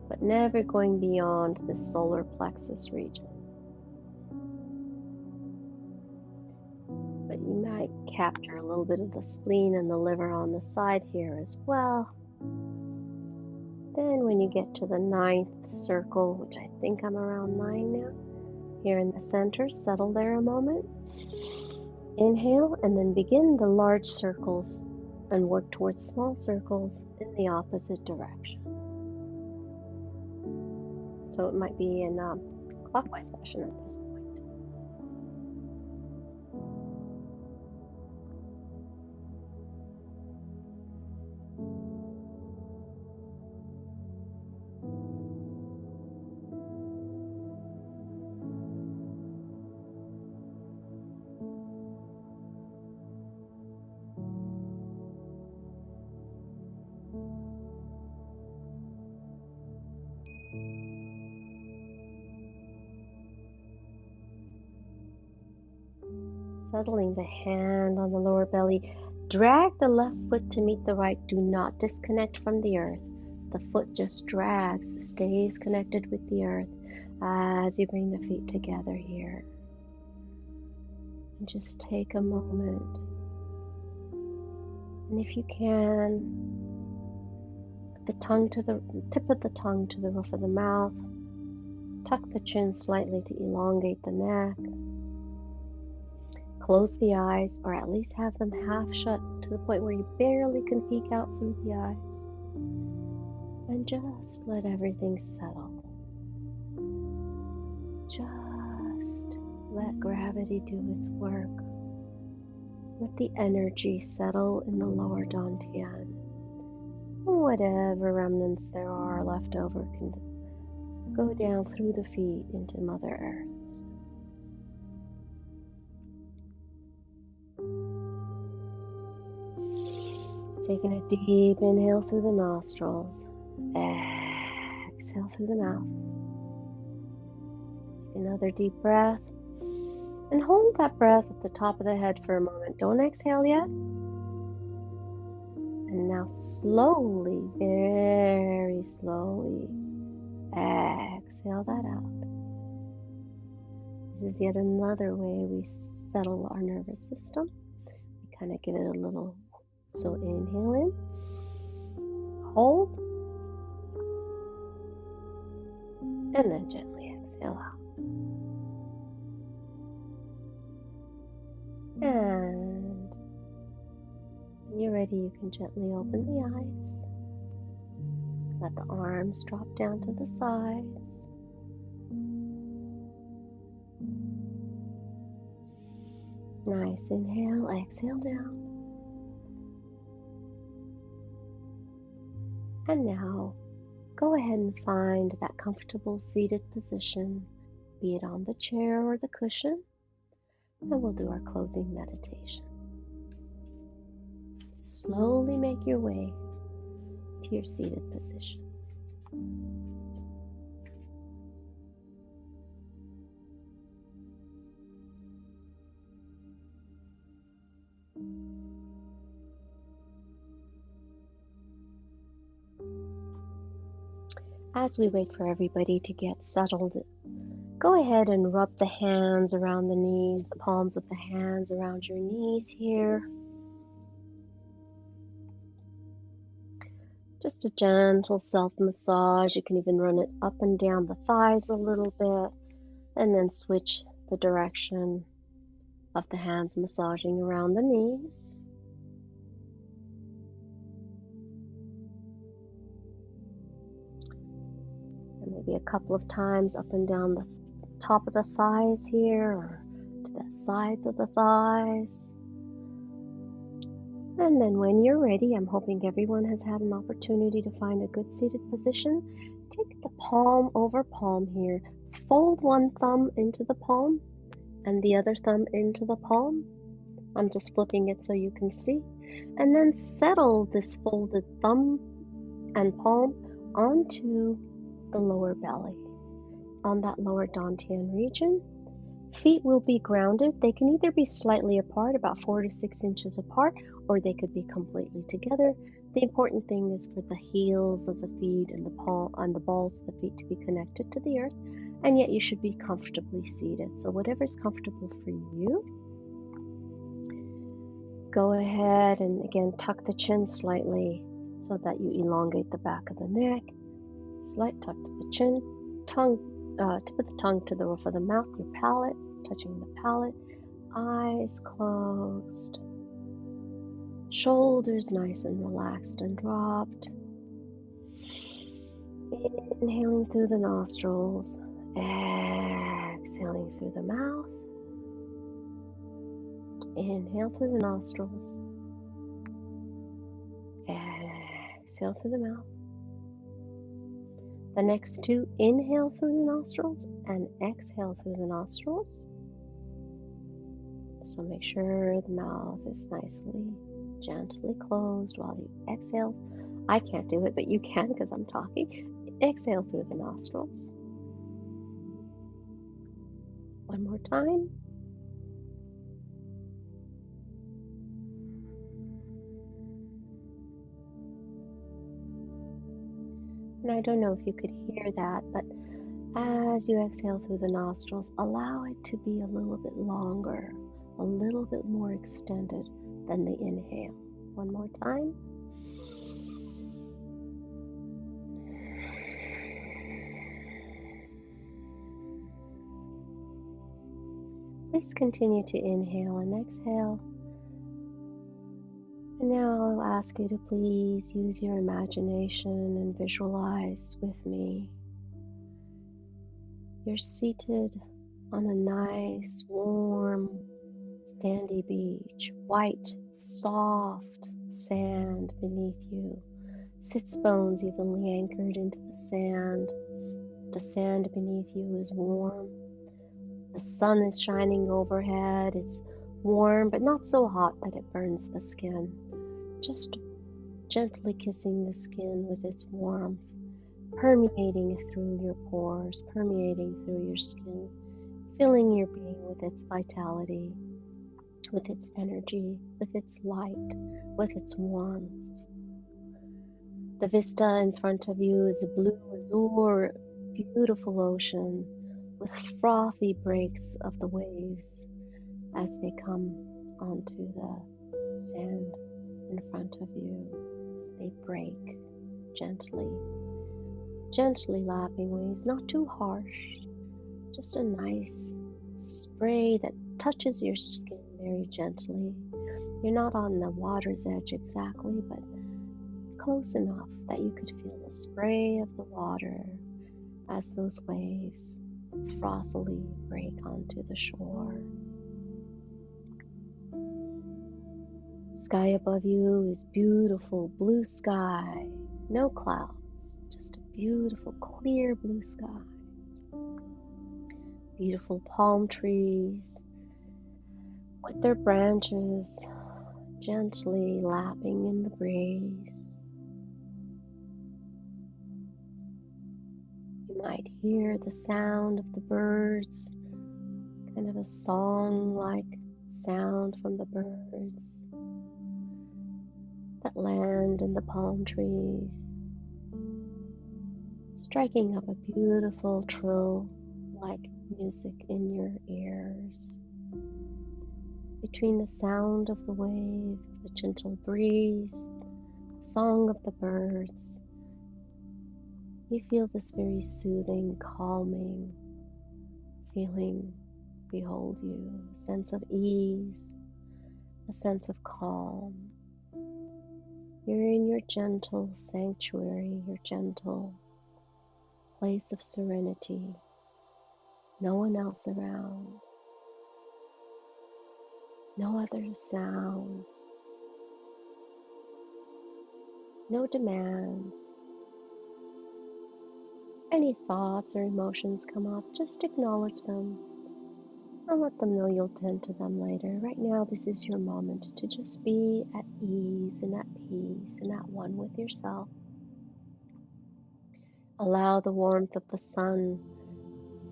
but never going beyond the solar plexus region. But you might capture a little bit of the spleen and the liver on the side here as well. Then when you get to the 9th circle, which I think I'm around 9 now, here in the center, settle there a moment. Inhale and then begin the large circles and work towards small circles in the opposite direction. So it might be in clockwise fashion at this point. Settling the hand on the lower belly. Drag the left foot to meet the right. Do not disconnect from the earth. The foot just drags, stays connected with the earth as you bring the feet together here. And just take a moment. And if you can, put the tip of the tongue to the roof of the mouth. Tuck the chin slightly to elongate the neck. Close the eyes, or at least have them half shut to the point where you barely can peek out through the eyes. And just let everything settle. Just let gravity do its work. Let the energy settle in the lower dantian. Whatever remnants there are left over can go down through the feet into Mother Earth. Taking a deep inhale through the nostrils. Exhale through the mouth. Another deep breath. And hold that breath at the top of the head for a moment. Don't exhale yet. And now slowly, very slowly, exhale that out. This is yet another way we settle our nervous system. We kind of give it a little. So inhale in, hold, and then gently exhale out. And when you're ready, you can gently open the eyes. Let the arms drop down to the sides. Nice inhale, exhale down. And now, go ahead and find that comfortable seated position, be it on the chair or the cushion, and we'll do our closing meditation. So slowly make your way to your seated position. As we wait for everybody to get settled, go ahead and rub the hands around the knees, the palms of the hands around your knees here. Just a gentle self-massage. You can even run it up and down the thighs a little bit, and then switch the direction of the hands massaging around the knees. Maybe a couple of times up and down the top of the thighs here, or to the sides of the thighs. And then when you're ready, I'm hoping everyone has had an opportunity to find a good seated position. Take the palm over palm here. Fold one thumb into the palm and the other thumb into the palm. I'm just flipping it so you can see. And then settle this folded thumb and palm onto the lower belly, on that lower dantian region. Feet will be grounded. They can either be slightly apart, about 4 to 6 inches apart, or they could be completely together. The important thing is for the heels of the feet and the balls of the feet to be connected to the earth, and yet you should be comfortably seated. So whatever's comfortable for you. Go ahead and again tuck the chin slightly so that you elongate the back of the neck. Slight tuck to the chin, tip of the tongue to the roof of the mouth, your palate, touching the palate, eyes closed, shoulders nice and relaxed and dropped. Inhaling through the nostrils, exhaling through the mouth. Inhale through the nostrils, exhale through the mouth. The next two, inhale through the nostrils and exhale through the nostrils. So make sure the mouth is nicely, gently closed while you exhale. I can't do it, but you can because I'm talking. Exhale through the nostrils. One more time. And I don't know if you could hear that, but as you exhale through the nostrils, allow it to be a little bit longer, a little bit more extended than the inhale. One more time. Please continue to inhale and exhale. And now I'll ask you to please use your imagination and visualize with me. You're seated on a nice, warm, sandy beach, white, soft sand beneath you, sits bones evenly anchored into the sand. The sand beneath you is warm. The sun is shining overhead. It's warm, but not so hot that it burns the skin. Just gently kissing the skin with its warmth, permeating through your pores, permeating through your skin, filling your being with its vitality, with its energy, with its light, with its warmth. The vista in front of you is a blue azure, beautiful ocean with frothy breaks of the waves as they come onto the sand in front of you, as they break gently, gently lapping waves, not too harsh, just a nice spray that touches your skin very gently. You're not on the water's edge exactly, but close enough that you could feel the spray of the water as those waves frothily break onto the shore. Sky above you is beautiful blue sky, no clouds, just a beautiful clear blue sky. Beautiful palm trees with their branches gently lapping in the breeze. You might hear the sound of the birds, kind of a song-like sound from the birds that land in the palm trees, striking up a beautiful trill-like music in your ears. Between the sound of the waves, the gentle breeze, the song of the birds, you feel this very soothing, calming feeling behold you, a sense of ease, a sense of calm. You're in your gentle sanctuary, your gentle place of serenity. No one else around. No other sounds. No demands. Any thoughts or emotions come up, just acknowledge them and let them know you'll tend to them later. Right now, this is your moment to just be at ease and at peace and at one with yourself. Allow the warmth of the sun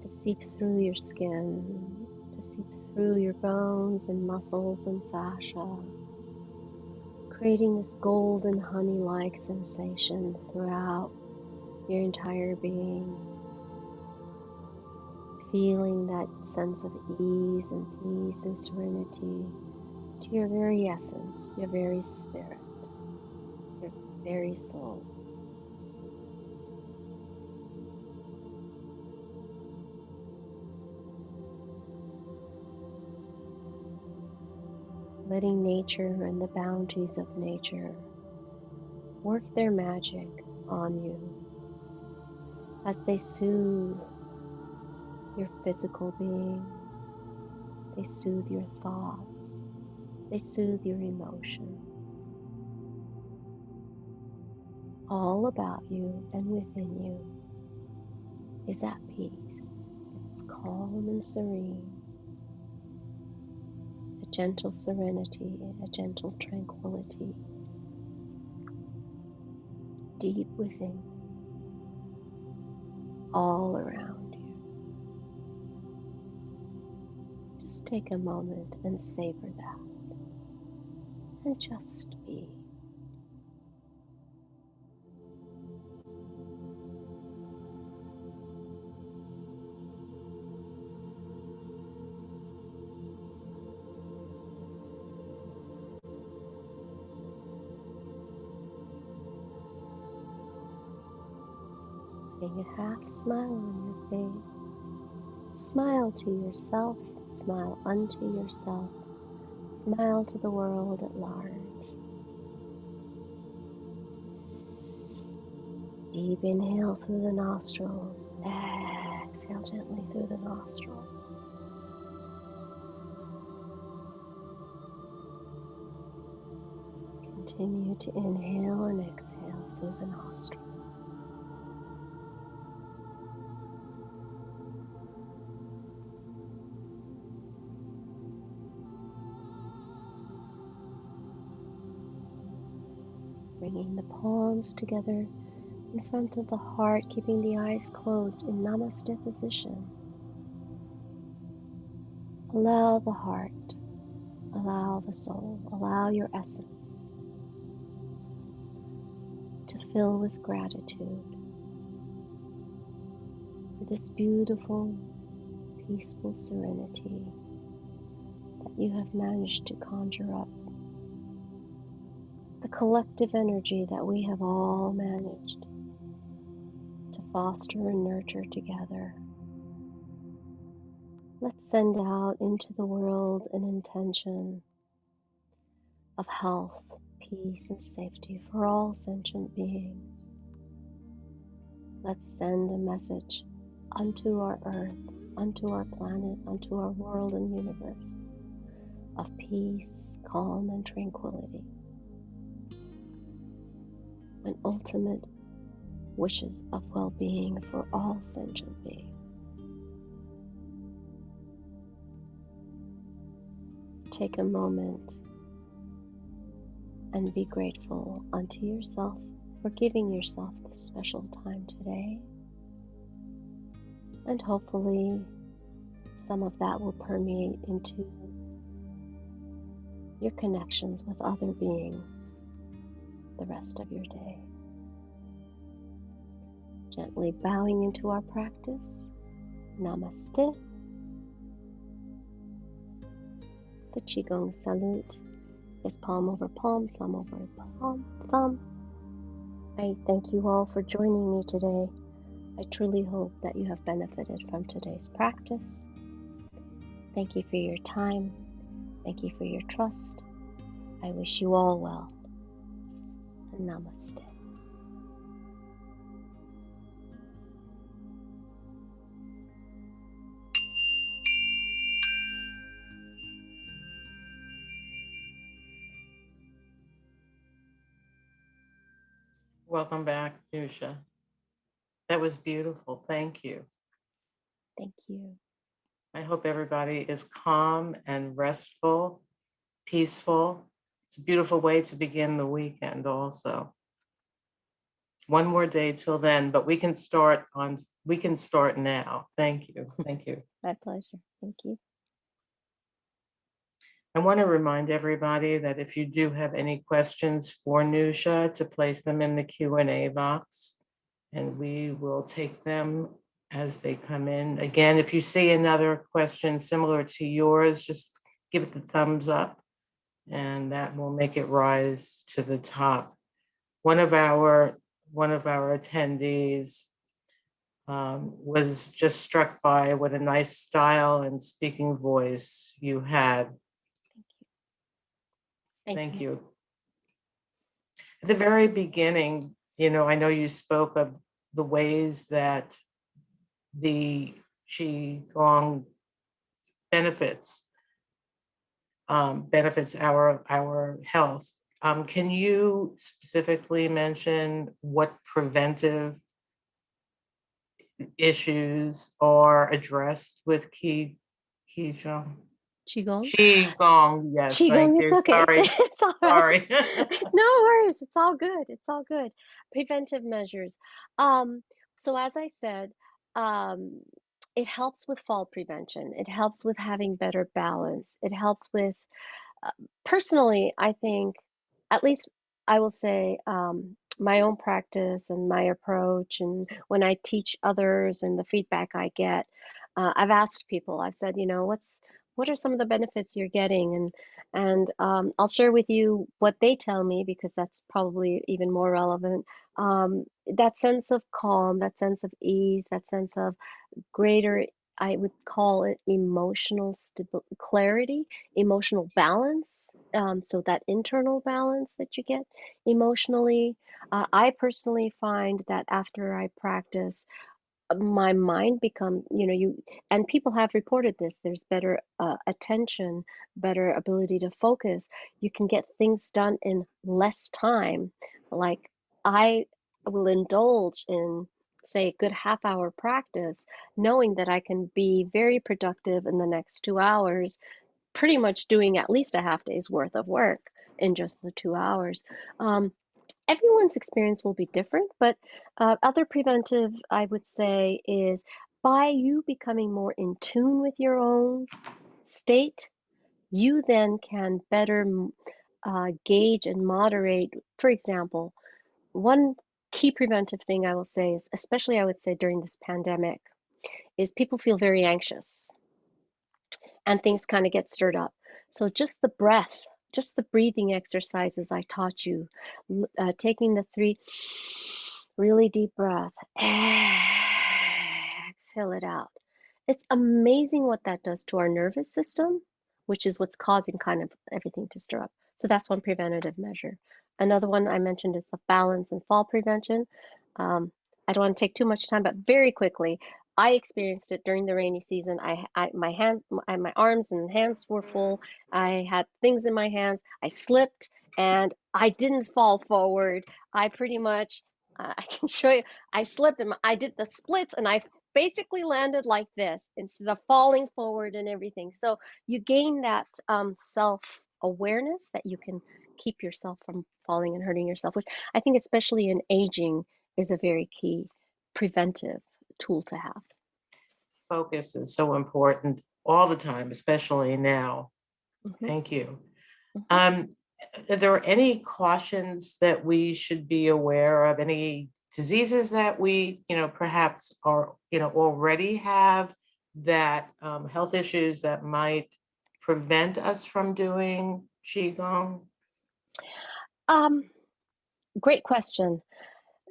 to seep through your skin, to seep through your bones and muscles and fascia, creating this golden honey-like sensation throughout your entire being. Feeling that sense of ease and peace and serenity to your very essence, your very spirit, your very soul. Letting nature and the bounties of nature work their magic on you as they soothe your physical being, they soothe your thoughts, they soothe your emotions. All about you and within you is at peace. It's calm and serene, a gentle serenity, a gentle tranquility deep within, all around you. Just take a moment and savor that, and just be. Bring a half smile on your face. Smile to yourself, smile unto yourself, smile to the world at large. Deep inhale through the nostrils, exhale gently through the nostrils. Continue to inhale and exhale through the nostrils. Bringing the palms together in front of the heart, keeping the eyes closed in Namaste position. Allow the heart, allow the soul, allow your essence to fill with gratitude for this beautiful, peaceful serenity that you have managed to conjure up. The collective energy that we have all managed to foster and nurture together. Let's send out into the world an intention of health, peace, and safety for all sentient beings. Let's send a message unto our earth, unto our planet, unto our world and universe of peace, calm, and tranquility, and ultimate wishes of well-being for all sentient beings. Take a moment and be grateful unto yourself for giving yourself this special time today. And hopefully some of that will permeate into your connections with other beings the rest of your day. Gently bowing into our practice. Namaste. The Qigong salute is palm over palm, thumb over palm, thumb. I thank you all for joining me today. I truly hope that you have benefited from today's practice. Thank you for your time. Thank you for your trust. I wish you all well. And namaste. Welcome back, Nusha. That was beautiful. Thank you. Thank you. I hope everybody is calm and restful, peaceful. It's a beautiful way to begin the weekend also. One more day till then, but we can start now. Thank you. Thank you. My pleasure. Thank you. I want to remind everybody that if you do have any questions for Nusha, to place them in the Q&A box, and we will take them as they come in. Again, if you see another question similar to yours, just give it the thumbs up, and that will make it rise to the top. One of our attendees was just struck by what a nice style and speaking voice you had. Thank you. At the very beginning, I know you spoke of the ways that the Qigong benefits our health. Can you specifically mention what preventive issues are addressed with Qigong? Qigong? Qigong, yes, thank Qigong, it's you. okay. Sorry. It's all right. Sorry. No worries. It's all good. It's all good. Preventive measures. So as I said, it helps with fall prevention. It helps with having better balance. It helps with, personally, I think, at least I will say, my own practice and my approach, and when I teach others and the feedback I get, I've asked people, I've said, what are some of the benefits you're getting? And I'll share with you what they tell me, because that's probably even more relevant. That sense of calm, that sense of ease, that sense of greater, I would call it emotional clarity, emotional balance. So that internal balance that you get emotionally. I personally find that after I practice, my mind become, and people have reported this, there's better attention, better ability to focus. You can get things done in less time. Like, I will indulge in, say, a good half-hour practice, knowing that I can be very productive in the next 2 hours, pretty much doing at least a half day's worth of work in just the 2 hours. Everyone's experience will be different, but other preventive, I would say, is by you becoming more in tune with your own state, you then can better gauge and moderate. For example, one key preventive thing I will say is, especially I would say during this pandemic, is people feel very anxious and things kind of get stirred up. So just the breath, just the breathing exercises I taught you, taking the 3 really deep breath, exhale it out. It's amazing what that does to our nervous system, which is what's causing kind of everything to stir up. So that's one preventative measure. Another one I mentioned is the balance and fall prevention. I don't want to take too much time, but very quickly, I experienced it during the rainy season. My arms and hands were full. I had things in my hands. I slipped and I didn't fall forward. I pretty much, I can show you, I slipped and I did the splits and I basically landed like this instead of falling forward and everything. So you gain that self-awareness that you can keep yourself from falling and hurting yourself, which I think, especially in aging, is a very key preventive tool to have. Focus is so important all the time, especially now. Mhm, Thank you. mhm. Are there any cautions that we should be aware of? Any diseases that we, perhaps are, already have, that health issues that might prevent us from doing Qigong? Um, Great question.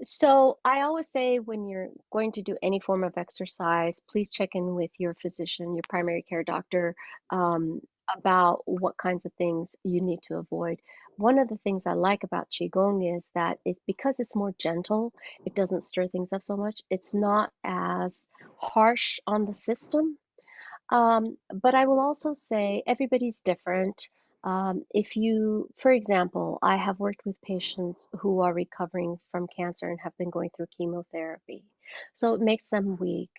So I always say, when you're going to do any form of exercise, please check in with your physician, your primary care doctor, um, about what kinds of things you need to avoid. One of the things I like about Qigong is that because it's more gentle, it doesn't stir things up so much. It's not as harsh on the system. But I will also say everybody's different. If you, for example, I have worked with patients who are recovering from cancer and have been going through chemotherapy. So it makes them weak.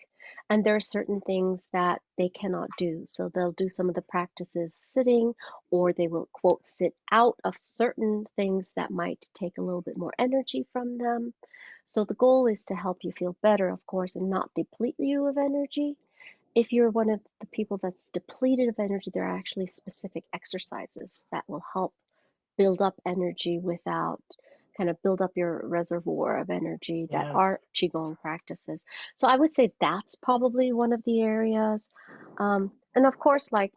And there are certain things that they cannot do. So they'll do some of the practices sitting, or they will, quote, sit out of certain things that might take a little bit more energy from them. So the goal is to help you feel better, of course, and not deplete you of energy. If you're one of the people that's depleted of energy, there are actually specific exercises that will help build up energy without kind of build up your reservoir of energy, that Yes. are Qigong practices. So I would say that's probably one of the areas. And of course, like,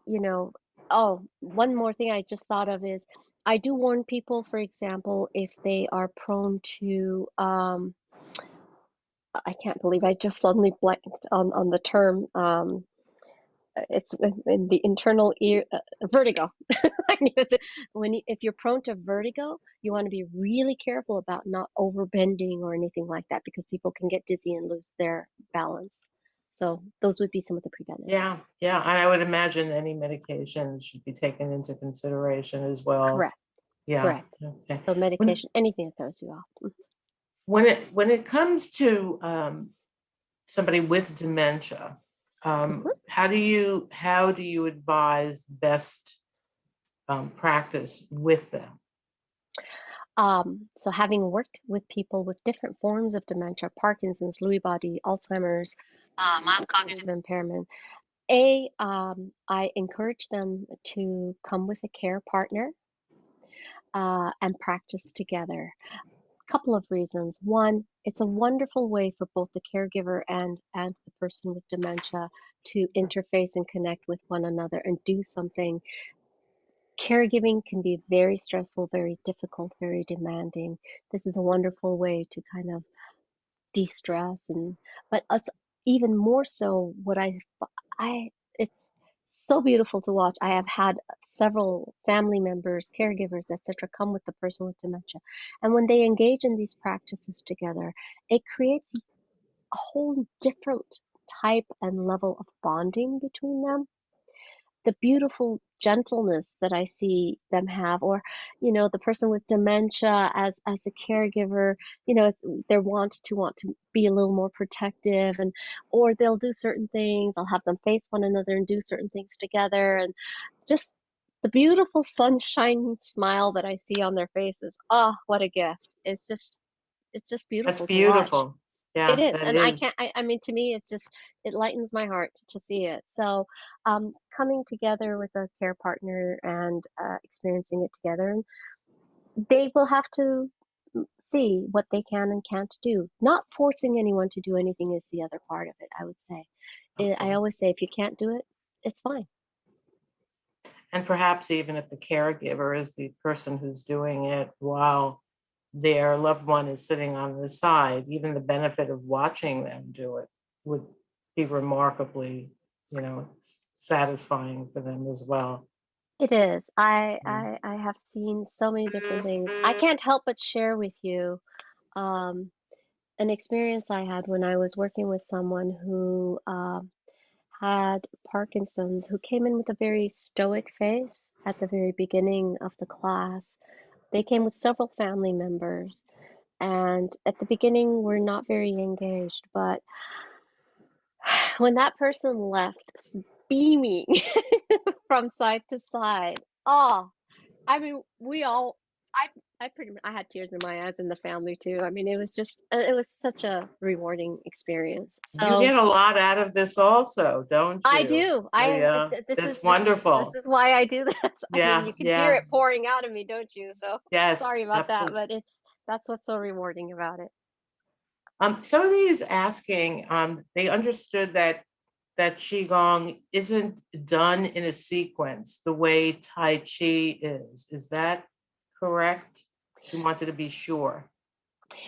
oh, one more thing I just thought of is, I do warn people, for example, if they are prone to, I can't believe I just suddenly blanked on the term. It's in the internal ear, vertigo. I knew it. If you're prone to vertigo, you want to be really careful about not overbending or anything like that, because people can get dizzy and lose their balance. So those would be some of the preventative. Yeah, yeah. And I would imagine any medications should be taken into consideration as well. Correct, Yeah. correct. Okay. So When medication, anything that throws you off. when it comes to somebody with dementia, Mhm. how do you advise best practice with them? So having worked with people with different forms of dementia, Parkinson's, Lewy body, Alzheimer's, mild cognitive impairment, I encourage them to come with a care partner, and practice together. Couple of reasons. One, it's a wonderful way for both the caregiver and the person with dementia to interface and connect with one another and do something. Caregiving can be very stressful, very difficult, very demanding. This is a wonderful way to kind of de-stress, and but it's even more so what I it's so beautiful to watch. I have had several family members, caregivers, etc., come with the person with dementia, and when they engage in these practices together, it creates a whole different type and level of bonding between them. The beautiful gentleness that I see them have, or the person with dementia as a caregiver, it's their want to be a little more protective, and or they'll do certain things. I'll have them face one another and do certain things together, and just the beautiful sunshine smile that I see on their faces. Oh, what a gift. It's just That's beautiful to watch. beautiful. It Yeah, is, that and I is. can't. I mean, to me, it lightens my heart to see it. So, coming together with a care partner and experiencing it together, and they will have to see what they can and can't do. Not forcing anyone to do anything is the other part of it, I would say. Of I course. always say, if you can't do it, it's fine. And perhaps even if the caregiver is the person who's doing it while their loved one is sitting on the side, even the benefit of watching them do it would be remarkably, satisfying for them as well. It is. I, Mm. I I have seen so many different things. I can't help but share with you um, an experience I had when I was working with someone who had Parkinson's, who came in with a very stoic face at the very beginning of the class. They came with several family members, and at the beginning were not very engaged, but when that person left beaming from side to side, oh, I mean, I had tears in my eyes, and the family too. I mean, it was such a rewarding experience. You So get a lot out of this also, don't I you? do. Yeah, that's This wonderful. is why I do this. I mean, Yeah, you can hear yeah, it pouring out of me, don't you? So yes, sorry about that, absolutely. but that's what's so rewarding about it. Somebody is asking, they understood that Qigong isn't done in a sequence the way Tai Chi is. Is that correct? She wanted to be sure.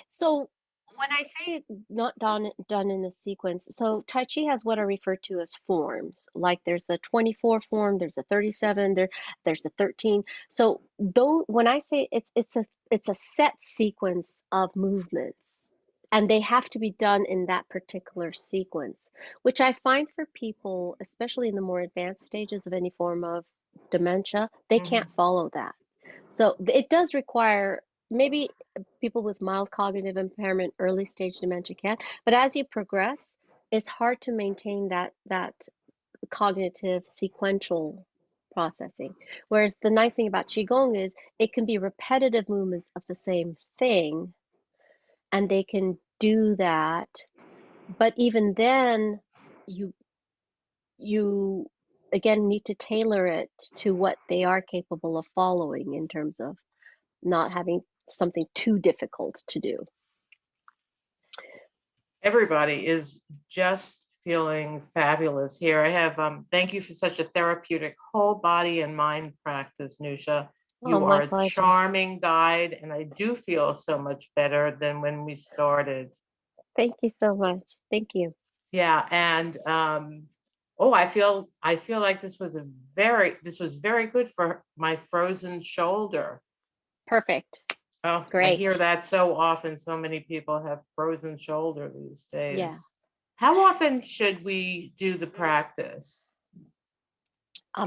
So when I say not done in a sequence, so Tai Chi has what are referred to as forms. Like there's the 24 form, there's a 37, there's a 13. So though when I say it's a set sequence of movements, and they have to be done in that particular sequence, which I find for people, especially in the more advanced stages of any form of dementia, they can't Mhm. follow that. So it does require, maybe people with mild cognitive impairment, early stage dementia can, but as you progress, it's hard to maintain that cognitive sequential processing. Whereas the nice thing about Qigong is it can be repetitive movements of the same thing, and they can do that. But even then, you you again need to tailor it to what they are capable of following in terms of not having something too difficult to do. Everybody is just feeling fabulous here. I have thank you for such a therapeutic whole body and mind practice, Nusha. Oh, You my are a pleasure. charming guide, and I do feel so much better than when we started. Thank you so much. Thank you. Yeah, and oh, I feel like this was very good for my frozen shoulder. Perfect. Oh, I hear Great. that so often. So many people have frozen shoulder these Yeah. days. How often should we do the practice?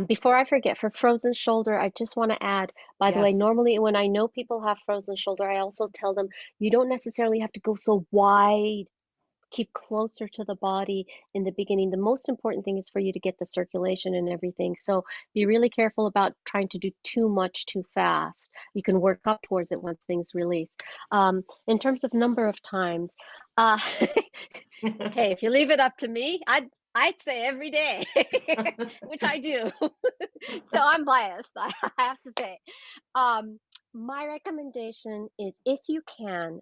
Before I forget, for frozen shoulder, I just want to add, by the way, Yes. normally when I know people have frozen shoulder, I also tell them you don't necessarily have to go so wide. Keep closer to the body in the beginning. The most important thing is for you to get the circulation and everything. So be really careful about trying to do too much too fast. You can work up towards it once things release. In terms of number of times, uh, hey, if you leave it up to me, I'd say every day, which I do. So I'm biased, I have to say. Um, my recommendation is if you can,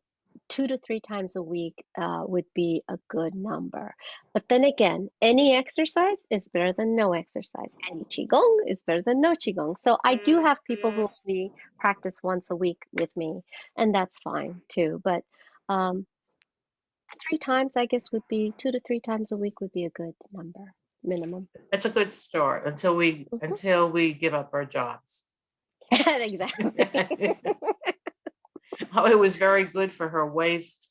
2 to 3 times a week would be a good number. But then again, any exercise is better than no exercise. Any Qigong is better than no Qigong. So I do have people who only practice once a week with me, and that's fine too. But 3 times, I guess, would be 2 to 3 times a week would be a good number, minimum. It's a good start until we give up our jobs. Exactly. Oh, it was very good for her waist.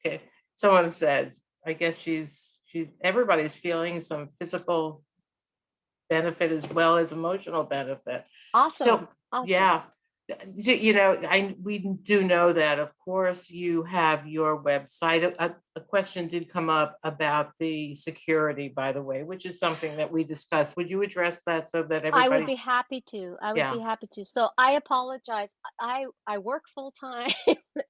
Someone said, I guess she's everybody's feeling some physical benefit as well as emotional benefit. So Awesome. Awesome. yeah, we do know that, of course, you have your website. A question did come up about the security, by the way, which is something that we discussed. Would you address that so that I would everybody? be happy to. I would Yeah, be happy to. So I apologize. I work full time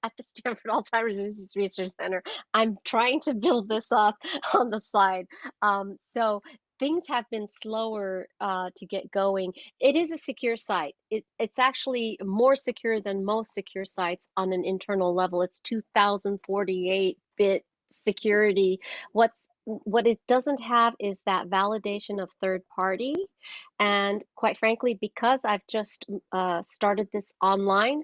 at the Stanford Alzheimer's Disease Research Center. I'm trying to build this up on the side. So things have been slower to get going. It is a secure site. It's actually more secure than most secure sites on an internal level. It's 2048-bit security. What it doesn't have is that validation of third party. And quite frankly, because I've just started this online,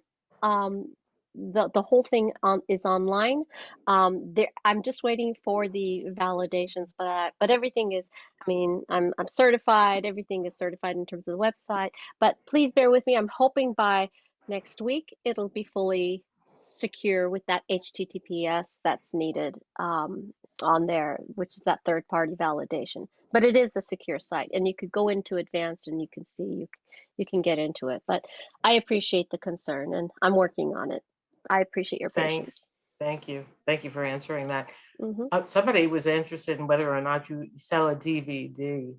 the whole thing is online. I'm just waiting for the validations for that. But everything is, I mean, I'm certified. Everything is certified in terms of the website. But please bear with me. I'm hoping by next week it'll be fully secure with that HTTPS that's needed on there, which is that third party validation. But it is a secure site, and you could go into advanced and you can see you can get into it. But I appreciate the concern, and I'm working on it. I appreciate your thanks. patience. Thank you for answering that. Hmm. Somebody was interested in whether or not you sell a DVD.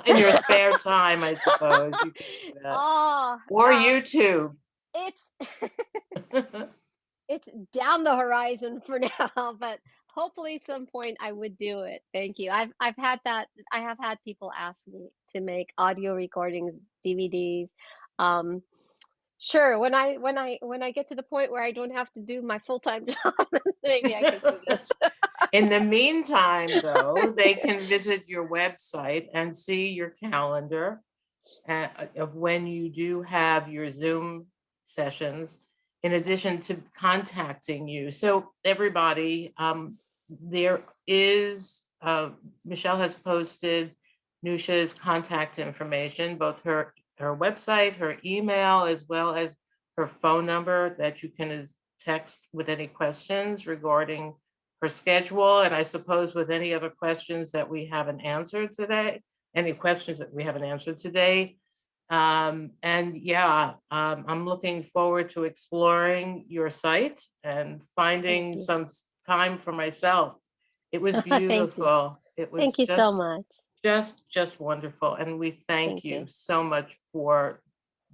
In your spare time, I suppose you can do that, Oh, or YouTube. it's it's down the horizon for now, but hopefully some point I would do it. Thank you. I've had that. I have had people ask me to make audio recordings, DVDs. Um, sure, when I get to the point where I don't have to do my full-time job, maybe I could do this. In the meantime, though, they can visit your website and see your calendar of when you do have your Zoom sessions, in addition to contacting you. So everybody, there is, Michelle has posted Nusha's contact information, both her website, her email, as well as her phone number that you can text with any questions regarding her schedule. And I suppose with any other questions that we haven't answered today, any questions that we haven't answered today. And yeah, I'm looking forward to exploring your site and Thank finding you. some time for myself. It was Thank you. beautiful. It was Thank you so much. just wonderful. And we thank Thank you you. so much for,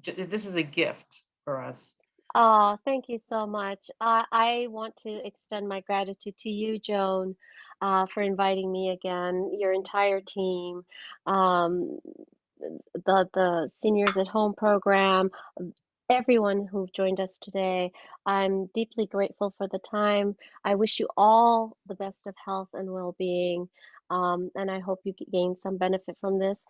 this is a gift for us. Oh, thank you so much. I want to extend my gratitude to you, Joan, for inviting me again, your entire team, um, the Seniors at Home program, everyone who joined us today. I'm deeply grateful for the time. I wish you all the best of health and well-being, and I hope you gain some benefit from this.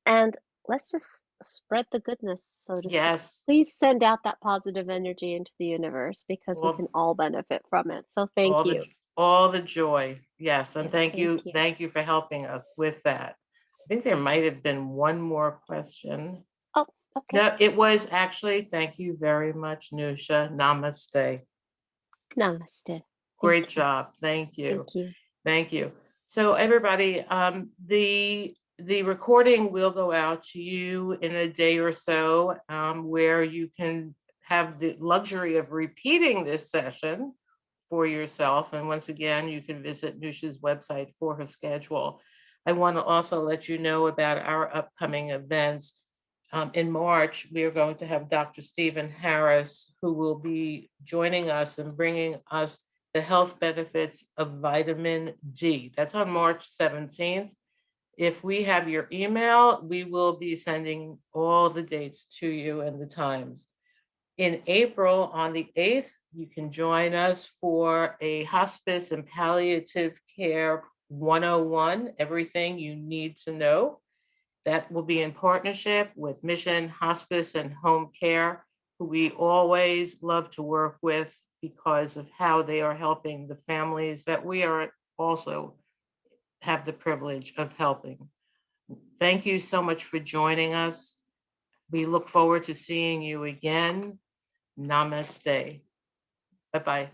And let's just spread the goodness, so to speak. Yes, Please send out that positive energy into the universe because we can all, all benefit from it. So thank all the you. all the joy. Yes, and Yes, thank you. thank you for helping us with that. I think there might have been one more question. Oh, okay. No, it was actually, thank you very much, Nusha. Namaste. Namaste. Great Thank you. job. Thank you. Thank you. Thank you. So everybody, the recording will go out to you in a day or so, where you can have the luxury of repeating this session for yourself. And once again, you can visit Nusha's website for her schedule. I want to also let you know about our upcoming events. In March, we are going to have Dr. Stephen Harris, who will be joining us and bringing us the health benefits of vitamin D. That's on March 17th. If we have your email, we will be sending all the dates to you and the times. In April, on the 8th, you can join us for a hospice and palliative care 101, everything you need to know. That will be in partnership with Mission Hospice and Home Care, who we always love to work with because of how they are helping the families that we are also have the privilege of helping. Thank you so much for joining us. We look forward to seeing you again. Namaste. Bye-bye.